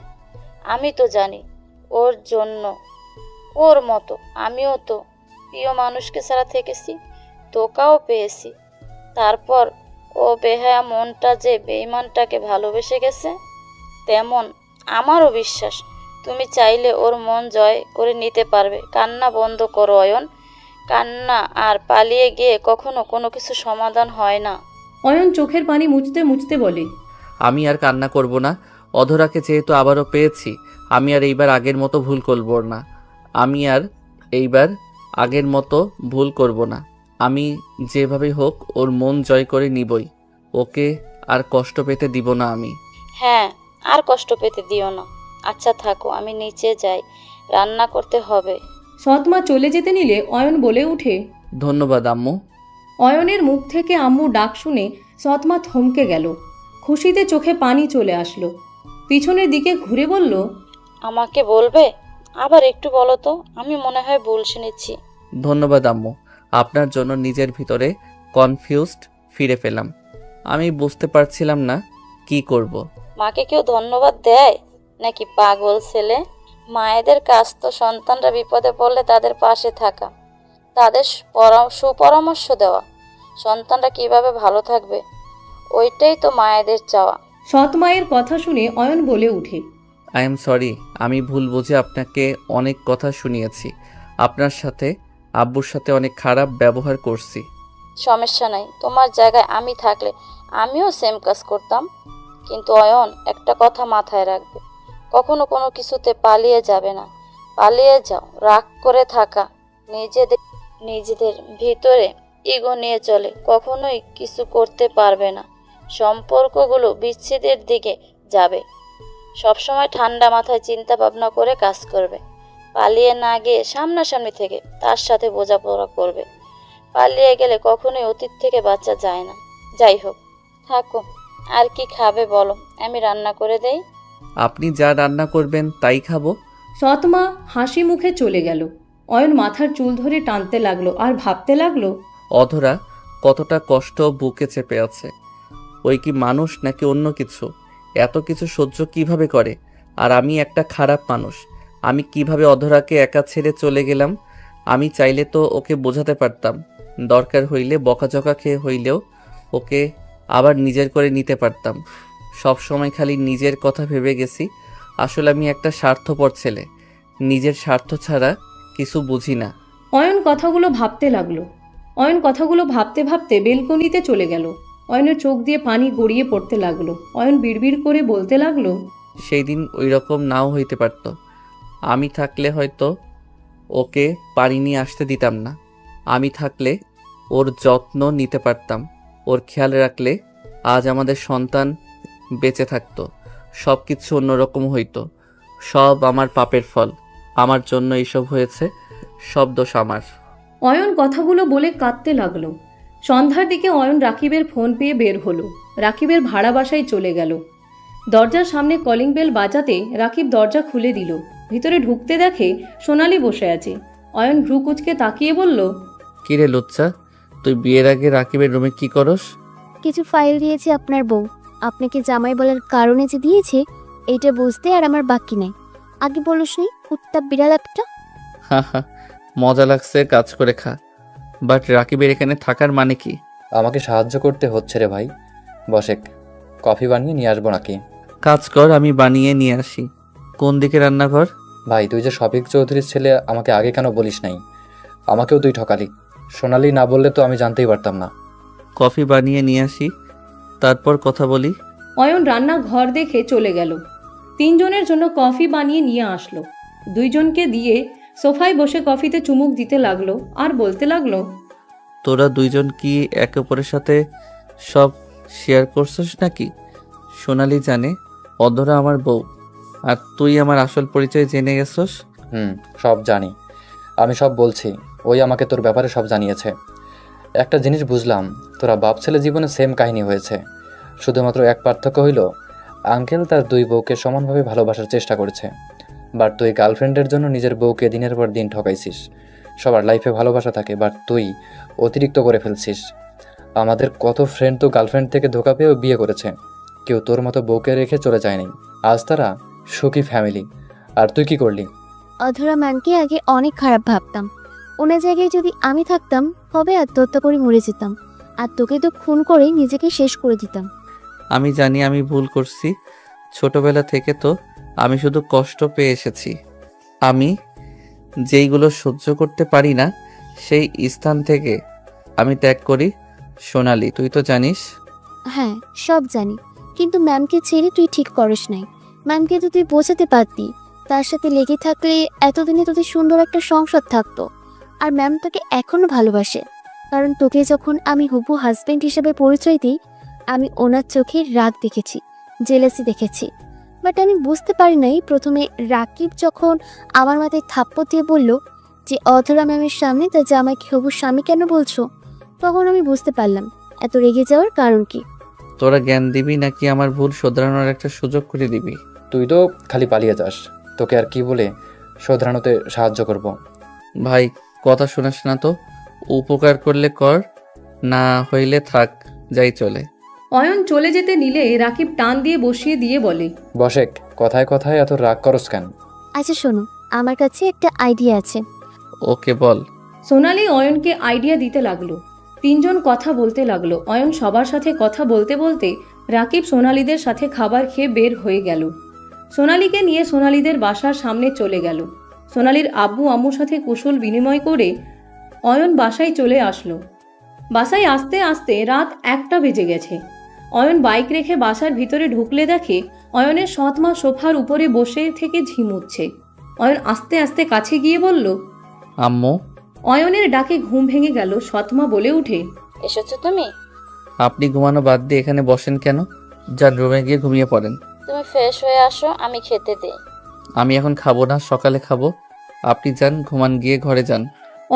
আমি তো জানি ওর জন্য, ওর মতো আমিও তো প্রিয় মানুষকে ছাড়া থেকেছি, তোকাও পেয়েছি। তারপর ও বেহায়া মনটা যে বেঈমানটাকে ভালোবেসে গেছে, তেমন আমারও বিশ্বাস তুমি চাইলে ওর মন জয় করে নিতে পারবে। কান্না বন্ধ করো অয়ন, কান্না আর পালিয়ে গিয়ে কখনো কোনো কিছু সমাধান হয় না। অয়ন চোখের পানি মুছতে মুছতে বলে, আমি আর কান্না করব না। অধরাকে যেহেতু আবারও পেয়েছি, আমি আর এইবার আগের মতো ভুল করব না। ভুল করব না। আমি যেভাবে হোক ওর মন জয় করে নিবই। ওকে আর কষ্ট পেতে দিব না আমি। হ্যাঁ, আর কষ্ট পেতে দিও না। আচ্ছা থাকো, আমি নিচে যাই, রান্না করতে হবে। সৎমা চলে যেতে নিলে অয়ন বলে ওঠে, ধন্যবাদ আম্মু। অয়নের মুখ থেকে আম্মু ডাক শুনে সৎমা থমকে গেল। খুশিতে চোখে পানি চলে আসলো। পিছনের দিকে ঘুরে বলল, আমাকে বলবে? আবার একটু বলো তো, আমি মনে হয় ভুল শুনেছি। ধন্যবাদ আম্মু। আপনার জন্য নিজের ভিতরে কনফিউজড ফিরে পেলাম। আমি বুঝতে পারছিলাম না কি করব। মাকে কেউ ধন্যবাদ দেয় নাকি পাগল ছেলে? মায়েদের কাজ তো সন্তানরা বিপদে পড়লে তাদের পাশে থাকা, তাদের সুপরামর্শ দেওয়া, সন্তানরা কিভাবে ভালো থাকবে, ওইটাই তো মায়েদের চাওয়া। সৎ মায়ের কথা শুনে অয়ন বলে উঠে, আই এম সরি। আমি ভুল বুঝে আপনাকে অনেক কথা শুনিয়েছি। আপনার সাথে আব্বুর সাথে অনেক খারাপ ব্যবহার করছি। সমস্যা নাই, তোমার জায়গায় আমি থাকলে আমিও সেম কাজ করতাম। কিন্তু অয়ন, একটা কথা মাথায় রাখবে, কখনো কোনো কিছুতে পালিয়ে যাবে না। পালিয়ে যাও, রাগ করে থাকা, নিজেদের ভিতরে ইগো নিয়ে চলে, কখনোই কিছু করতে পারবে না। সম্পর্কগুলো বিচ্ছেদের দিকে যাবে। সবসময় ঠান্ডা মাথায় চিন্তা ভাবনা করে কাজ করবে। পালিয়ে না গিয়ে সামনাসামনি থেকে তার সাথে বোঝাপড়া করবে। পালিয়ে গেলে কখনোই অতীত থেকে বাঁচা যায় না। যাই হোক, থাকো। আর কি খাবে বলো, আমি রান্না করে দেই। আপনি যা রান্না করবেন তাই খাবো। সৎমা হাসি মুখে চলে গেল। অয়ন মাথার চুল ধরে টানতে লাগলো আর ভাবতে লাগলো, অধরা কতটা কষ্ট বুকে চেপে আছে। ওই কি মানুষ নাকি অন্য কিছু? এত কিছু সহ্য কিভাবে করে? আর আমি একটা খারাপ মানুষ। আমি কিভাবে অধরাকে একা ছেড়ে চলে গেলাম? আমি চাইলে তো ওকে বোঝাতে পারতাম। দরকার হইলে বকাঝকা খেয়ে হইলেও ওকে আবার নিজের করে নিতে পারতাম। সব সময় খালি নিজের কথা ভেবে গেছি। আসলে আমি একটা স্বার্থপর ছেলে, নিজের স্বার্থ ছাড়া কিছু বুঝি না। অয়ন কথাগুলো ভাবতে ভাবতে বেলকনিতে চলে গেল। অয়নের চোখ দিয়ে পানি গড়িয়ে পড়তে লাগলো। অয়ন বিড়বিড় করে বলতে লাগলো, সেই দিন ওই রকম নাও হইতে পারত। আমি থাকলে হয়তো ওকে পানি নিয়ে আসতে দিতাম না। আমি থাকলে ওর যত্ন নিতে পারতাম। ওর খেয়াল রাখলে আজ আমাদের সন্তান বেঁচে থাকতো। সব কিছু অন্যরকম হইতো। সব আমার পাপের ফল। আমার জন্য এইসব হয়েছে। সব দোষ আমার। অয়ন কথাগুলো বলে কাঁদতে লাগলো। সন্ধ্যার দিকে অয়ন রাকিবের ফোন পেয়ে বের হলো। রাকিবের ভাড়া বাসায় চলে গেল। দরজার সামনে কলিং বেল বাজাতে রাকিব দরজা খুলে দিল। ভিতরে ঢুকতে দেখে সোনালি বসে আছে। অয়ন ভ্রু কুচকে তাকিয়ে বলল, কিরে লুচ্চা, তুই বিয়ের আগে রাকিবের রুমে কি করস? কিছু ফাইল দিয়েছে আপনার বউ। আপনাকে জামাই বলার কারণে যে দিয়েছে এইটা বুঝতে আর আমার বাকি নেই। আগে বলসনি কুত্তা বিড়াল একটা। হা হা, মজা লাগছে, কাজ করে খা। বাট রাকিবের এখানে থাকার মানে কি? আমাকে সাহায্য করতে হচ্ছে রে ভাই। বসেক, কফি বানিয়ে নিয়ে আসবো নাকি? কাজ কর, আমি বানিয়ে নিয়ে আসি। কোন দিকে রান্নাঘর? ভাই, তুই যে শফিক চৌধুরীর ছেলে, আমাকে আগে কেন বলিস নাই? আমাকেও তুই ঠকালি। সোনালি না বললে তো আমি জানতেই পারতাম না। কফি বানিয়ে নিয়ে আসি, তারপর কথা বলি। অয়ন রান্না ঘর দেখে চলে গেল। তিনজনের জন্য কফি বানিয়ে নিয়ে আসলো। দুইজনকে দিয়ে সোফায় বসে কফিতে চুমুক দিতে লাগলো আর বলতে লাগলো, তোরা দুইজন কি একে অপরের সাথে সব শেয়ার করছিস নাকি? সোনালি জানে অধরা আমার বউ, আর তুই আমার আসল পরিচয় জেনে গেছস। সব জানি। আমি সব বলছি। ওই আমাকে তোর ব্যাপারে সব জানিয়েছে। একটা জিনিস বুঝলাম, তোরা বাপ ছেলে জীবনে সেম কাহিনী হয়েছে। শুধুমাত্র এক পার্থক্য হইল, আঙ্কেল তার দুই বউকে সমানভাবে ভালোবাসার চেষ্টা করেছে। বাট তুই গার্লফ্রেন্ডের জন্য নিজের বউকে দিনের পর দিন ঠকাইছিস। সবার লাইফে ভালোবাসা থাকে, বাট তুই অতিরিক্ত করে ফেলছিস। আমাদের কত ফ্রেন্ড তো গার্লফ্রেন্ড থেকে ধোকা পেয়েও বিয়ে করেছে। কেউ তোর মতো বউকে রেখে চলে যায়নি। আজ তারা সুখী ফ্যামিলি। আর তুই কি করলি? অধরা ম্যামকে আগে অনেক খারাপ ভাবতাম। ওনার জায়গায় যদি আমি থাকতাম হবে আত্মহত্যা করে মরে যেতাম। আর তোকে তো খুন করে নিজেকে শেষ করে দিতাম। আমি জানি আমি ভুল করছি। ছোটবেলা থেকে তো আমি শুধু কষ্ট পেয়ে এসেছি। আমি যেইগুলো সহ্য করতে পারি না সেই স্থান থেকে আমি ত্যাগ করি। সোনালি, তুই তো জানিস। হ্যাঁ, সব জানি, কিন্তু ম্যামকে ছেড়ে তুই ঠিক করিস নাই। ম্যামকে তো তুই বোঝাতে পারতি, তার সাথে লেগে থাকলে এতদিনে তোদের সুন্দর একটা সংসার থাকতো। আর ম্যাম তোকে এখনো ভালোবাসে, কারণ তোকে যখন আমি হবু হাজবেন্ড হিসেবে পরিচয় দিই, আমি ওনার চোখে রাগ দেখেছি, জেলাসি দেখেছি। বাট আমি বুঝতে পারি নাই প্রথমে রাকিব যখন আমার মাথায় থাপ্পড় দিয়ে বলল যে অধরা ম্যামের সামনে তার জামাইকে হবু স্বামী কেন বলছো, তখন আমি বুঝতে পারলাম এত রেগে যাওয়ার কারণ কি। তোরা জ্ঞান দিবি নাকি আমার ভুল শোধরানোর একটা সুযোগ করে দিবি? তুই তো খালি পালিয়ে যাস, তোকে আর কি বলে শোধরানোতে সাহায্য করব। ভাই, কথা শোনাস না তো। উপকার করলে কর, না হইলে থাক, যাই চলে। অয়ন চলে যেতে নিলে রাকিব টান দিয়ে বসিয়ে দিয়ে বলে, বসেক, কথায় কথায় এত রাগ করস কেন? আচ্ছা শোনো, আমার কাছে একটা আইডিয়া আছে। ওকে বল। সোনালি অয়নকে আইডিয়া দিতে লাগলো। তিনজন কথা বলতে লাগলো। অয়ন সবার সাথে কথা বলতে বলতে রাকিব সোনালিদের সাথে খাবার খেয়ে বের হয়ে গেল। সোনালিকে নিয়ে সোনালিদের বাসার সামনে চলে গেল। সোনালির আব্বু আম্মুর সাথে কুশল বিনিময় করে অয়ন বাসায় চলে আসলো। বাসায় আসতে আসতে রাত 1টা বেজে গেছে। অয়ন বাইক রেখে বাসার ভিতরে ঢুকলে দেখে অয়নের সৎমা সোফার উপরে বসে থেকে ঝিমুচ্ছে। অয়ন আস্তে আস্তে কাছে গিয়ে বলল, আম্মু। অয়নের ডাকে ঘুম ভেঙে গেল। সৎমা বলে উঠে, এসেছো তুমি? আপনি ঘুমানো বাদ দিয়ে এখানে বসেন কেন? যান রুমে গিয়ে ঘুমিয়ে পড়েন। তুমি ফ্রেশ হয়ে আসো, আমি খেতে দিই। আমি এখন খাবো না, সকালে খাবো। আপনি যান, ঘুমান, গিয়ে ঘরে যান।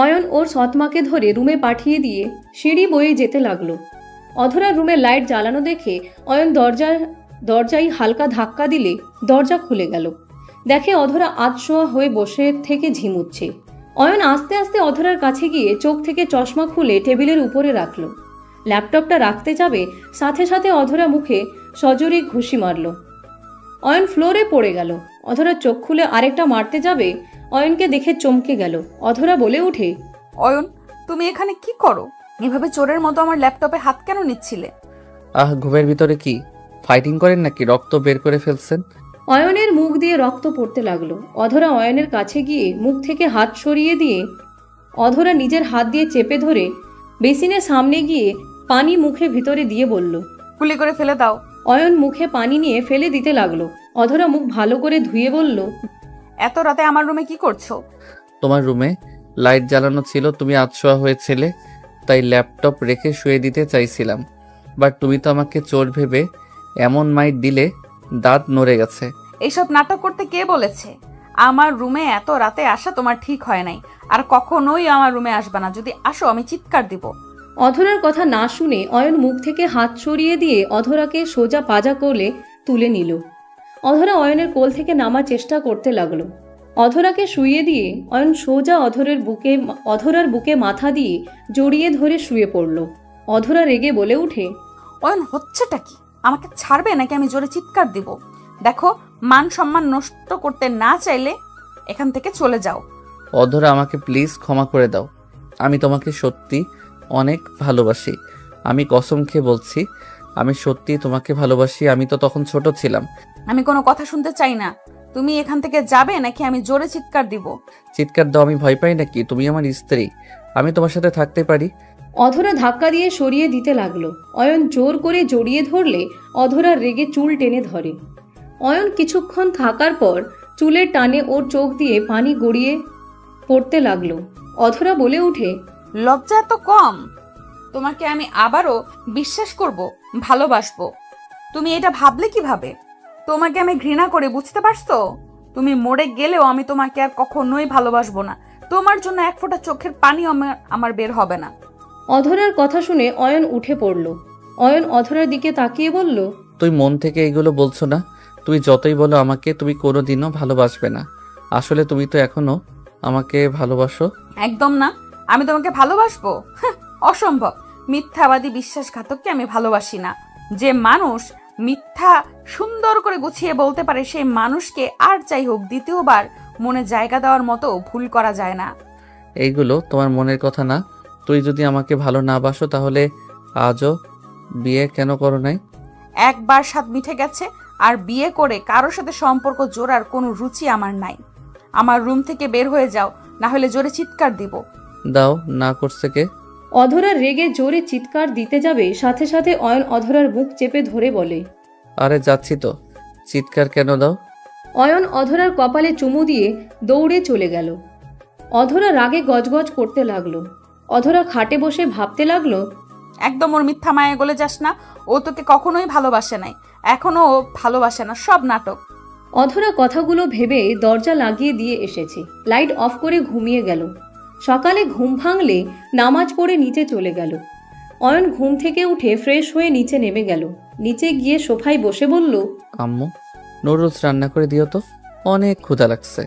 অয়ন ওর সৎমাকে ধরে রুমে পাঠিয়ে দিয়ে সিঁড়ি বয়ে যেতে লাগলো। অধরার রুমের লাইট জ্বালানো দেখে অয়ন দরজায় হালকা ধাক্কা দিলে দরজা খুলে গেল। দেখে অধরা আধশোয়া হয়ে বসে থেকে ঝিমুচ্ছে। অয়ন আস্তে আস্তে অধরার কাছে গিয়ে চোখ থেকে চশমা খুলে টেবিলের উপরে রাখলো। ল্যাপটপটা রাখতে যাবে, সাথে সাথে অধরা মুখে সজোরে ঘুষি মারল। অয়ন ফ্লোরে পড়ে গেল। অধরা চোখ খুলে আরেকটা মারতে যাবে, অয়নকে দেখে চমকে গেল। অধরা বলে উঠে, অয়ন, তুমি এখানে কি করো? এভাবে চোরের মতো আমার ল্যাপটপে হাত কেন নিচ্ছিলে? ঘুমের ভিতরে কি ফাইটিং করেন নাকি? রক্ত বের করে ফেলছেন? অয়নের মুখ দিয়ে রক্ত পড়তে লাগলো। অধরা অয়নের কাছে গিয়ে মুখ থেকে হাত সরিয়ে দিয়ে অধরা নিজের হাত দিয়ে চেপে ধরে বেসিনের সামনে গিয়ে পানি মুখে ভিতরে দিয়ে বলল, কুলি করে ফেলে দাও। অয়ন মুখে পানি নিয়ে ফেলে দিতে লাগলো। অধরা মুখ ভালো করে ধুয়ে বলল, এত রাতে আমার রুমে কি করছো? তোমার রুমে লাইট জ্বালানো ছিল, তুমি আধশোয়া হয়েছিলে, তাই ল্যাপটপ রেখে শুয়ে দিতে চাইছিলাম। বাট তুমি তো আমাকে চোর ভেবে এমন মাইট দিলে দাঁত নড়ে গেছে। এইসব নাটক করতে কে বলেছে? আমার রুমে এত রাতে আসা তোমার ঠিক হয় নাই, আর কখনোই আমার রুমে আসবে না। যদি আসো আমি চিৎকার দিব। অধরার কথা না শুনে অয়ন মুখ থেকে হাত সরিয়ে দিয়ে অধরাকে সোজা পাজা কোলে তুলে নিল। অধরা অয়নের কোল থেকে নামার চেষ্টা করতে লাগলো। অধরাকে শুইয়ে দিয়ে অয়ন সোজা অধরার বুকে মাথা দিয়ে জড়িয়ে ধরে শুয়ে পড়ল। অধরা রেগে বলে উঠে, অয়ন, হচ্ছেটা কি? আমাকে ছাড়বে নাকি আমি জোরে চিৎকার দিব? দেখো, মান সম্মান নষ্ট করতে না চাইলে এখান থেকে চলে যাও। অধরা, আমাকে প্লিজ ক্ষমা করে দাও। আমি তোমাকে সত্যি অনেক ভালোবাসি। আমি কসম খেয়ে বলছি, আমি সত্যি তোমাকে ভালোবাসি। আমি তো তখন ছোট ছিলাম। আমি কোনো কথা শুনতে চাই না। তুমি এখান থেকে যাবে নাকি আমি জোরে চিৎকার দিব? চিৎকার দাও, আমি ভয় পাই নাকি? তুমি আমার স্ত্রী, আমি তোমার সাথে থাকতে পারি। অধরা ধাক্কা দিয়ে সরিয়ে দিতে লাগলো। অয়ন জোর করে জড়িয়ে ধরলে অধরার রেগে চুল টেনে ধরে। অয়ন কিছুক্ষণ থাকার পর চুলের টানে ওর চোখ দিয়ে পানি গড়িয়ে পড়তে লাগলো। অধরা বলে উঠে, লজ্জা এত কম? তোমাকে আমি আবারও বিশ্বাস করব, ভালোবাসবো? তুমি এটা ভাবলে কিভাবে? তোমাকে আমি ঘৃণা করে, বুঝতে পারছো? তুমি মরে গেলেও আমি তোমাকে আর কখনোই ভালোবাসবো না। তোমার জন্য এক ফোঁটা চোখের পানি আমার বের হবে না। অধরার কথা শুনে অয়ন উঠে পড়ল। অয়ন অধরার দিকে তাকিয়ে বলল, তুই মন থেকে এগুলো বলছো না? তুমি যতই বলো আমাকে, তুমি কোনোদিনও ভালোবাসবে না। আসলে তুমি তো এখনো আমাকে ভালোবাসো। একদম না, আমি তোমাকে ভালোবাসবো? অসম্ভব। মিথ্যাবাদী বিশ্বাসঘাতককে আমি ভালোবাসি না। যে মানুষ মিথ্যা সুন্দর করে গুছিয়ে বলতে পারে, সেই মানুষকে আর যাই হোক দ্বিতীয়বার মনে জায়গা দেওয়ার মতো ভুল করা যায় না। এইগুলো তোমার মনের কথা না। তুই যদি আমাকে ভালো না বাসো তাহলে আজও বিয়ে কেন করো নাই? একবার স্বাদ মিঠে গেছে, আর বিয়ে করে কারোর সাথে সম্পর্ক জোড়ার কোনো রুচি আমার নাই। আমার রুম থেকে বের হয়ে যাও, না হলে জোরে চিৎকার দিব। দাও, না করছে কে? অধরা রেগে জোরে চিৎকার দিতে যাবে, সাথে সাথে অয়ন অধরার বুক চেপে ধরে বলে। আরে যাচ্ছি তো, চিৎকার কেন দাও? অয়ন অধরার কপালে চুমু দিয়ে দৌড়ে চলে গেল। অধরা রাগে গজগজ করতে লাগলো। অধরা খাটে বসে ভাবতে লাগলো, একদম ওর মিথ্যা মায়া গলে যাস না। ও তোকে কখনোই ভালোবাসে নাই, এখনো ও ভালোবাসে না, সব নাটক। অধরা কথাগুলো ভেবে দরজা লাগিয়ে দিয়ে এসেছে, লাইট অফ করে ঘুমিয়ে গেল। সকালে ঘুম ভাঙলে নামাজ পড়ে নিচে চলে গেল। অয়ন ঘুম থেকে উঠে ফ্রেশ হয়ে নিচে নেমে গেল। নিচে গিয়ে সোফায় বসে বলল, আম্মু, নুডলস রান্না করে দিও তো, অনেক ক্ষুধা লাগছে।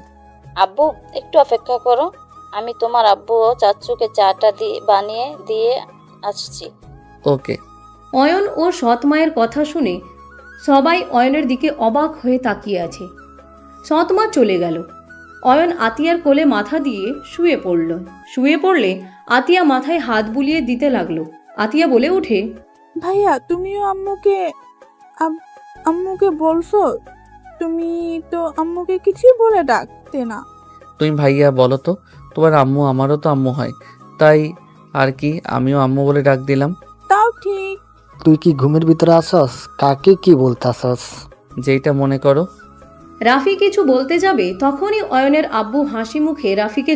আব্বু একটু অপেক্ষা করো, আমি তোমার আব্বু ও চাচ্চুকে চাটা বানিয়ে দিয়ে আসছি। ওকে। অয়ন ও সৎ মায়ের কথা শুনে সবাই অয়নের দিকে অবাক হয়ে তাকিয়ে আছে। সৎ মা চলে গেল। অয়ন আতিয়ার কোলে মাথা দিয়ে শুয়ে পড়ল। শুয়ে পড়লে আতিয়া মাথায় হাত বুলিয়ে দিতে লাগলো। আতিয়া বলে ওঠে, ভাইয়া তুমিও আম্মুকে বলছো? তুমি তো আম্মুকে কিছুই বলে ডাকতে না। তুমি ভাইয়া বলো তো, তোমার আম্মু আমারও তো আম্মু হয়, তাই আর কি আমিও আম্মু বলে ডাক দিলাম। তাও ঠিক। তুই কি ঘুমের ভিতরে আসস? কাকে কি বলতে আসস? যেইটা মনে করো। রাফি কিছু বলতে যাবে, তখনই অয়নের আব্বু হাসি মুখে রাফিকে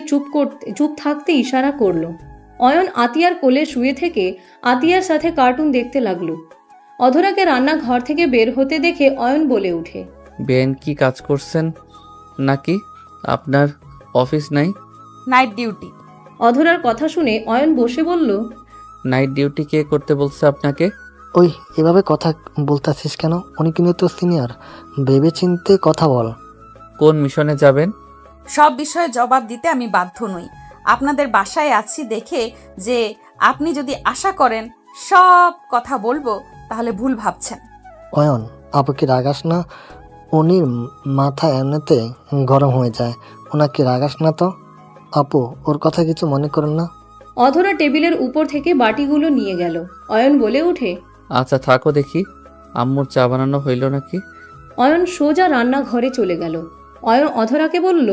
চুপ থাকতে ইশারা করলো। অয়ন আতিয়ার কোলে শুয়ে থেকে আতিয়ার সাথে কার্টুন দেখতে লাগলো। অধরাকে রান্নাঘর থেকে বের হতে দেখে অয়ন বলে ওঠে, বেন কি কাজ করছেন নাকি? আপনার অফিস নাই? Night duty. অধরার কথা শুনে অয়ন বসে বলল, নাইট ডিউটি কে করতে বলছে আপনাকে? ওই এভাবে কথা বলতেছিস কেন? উনি কিন্তু তোর সিনিয়র, ভেবে চিনতে কথা বল। কোন মিশনে যাবেন? সব বিষয়ে জবাব দিতে আমি বাধ্য নই। আপনাদের বাসায় আছি দেখে যে আপনি যদি আশা করেন সব কথা বলবো, তাহলে ভুল ভাবছেন। অয়ন, আপুকে রাগাস না, উনি মাথা এমনিতে গরম হয়ে যায়, ওনাকে রাগাস না তো। আপু, ওর কথা কিছু মনে করেন না। অধরা টেবিলের উপর থেকে বাটিগুলো নিয়ে গেল। অয়ন বলে ওঠে, আচ্ছা থাকো দেখি, আম্মুর চা বানানো হইল নাকি। অয়ন সোজা রান্নাঘরে চলে গেল। অয়ন অধরাকে বলল,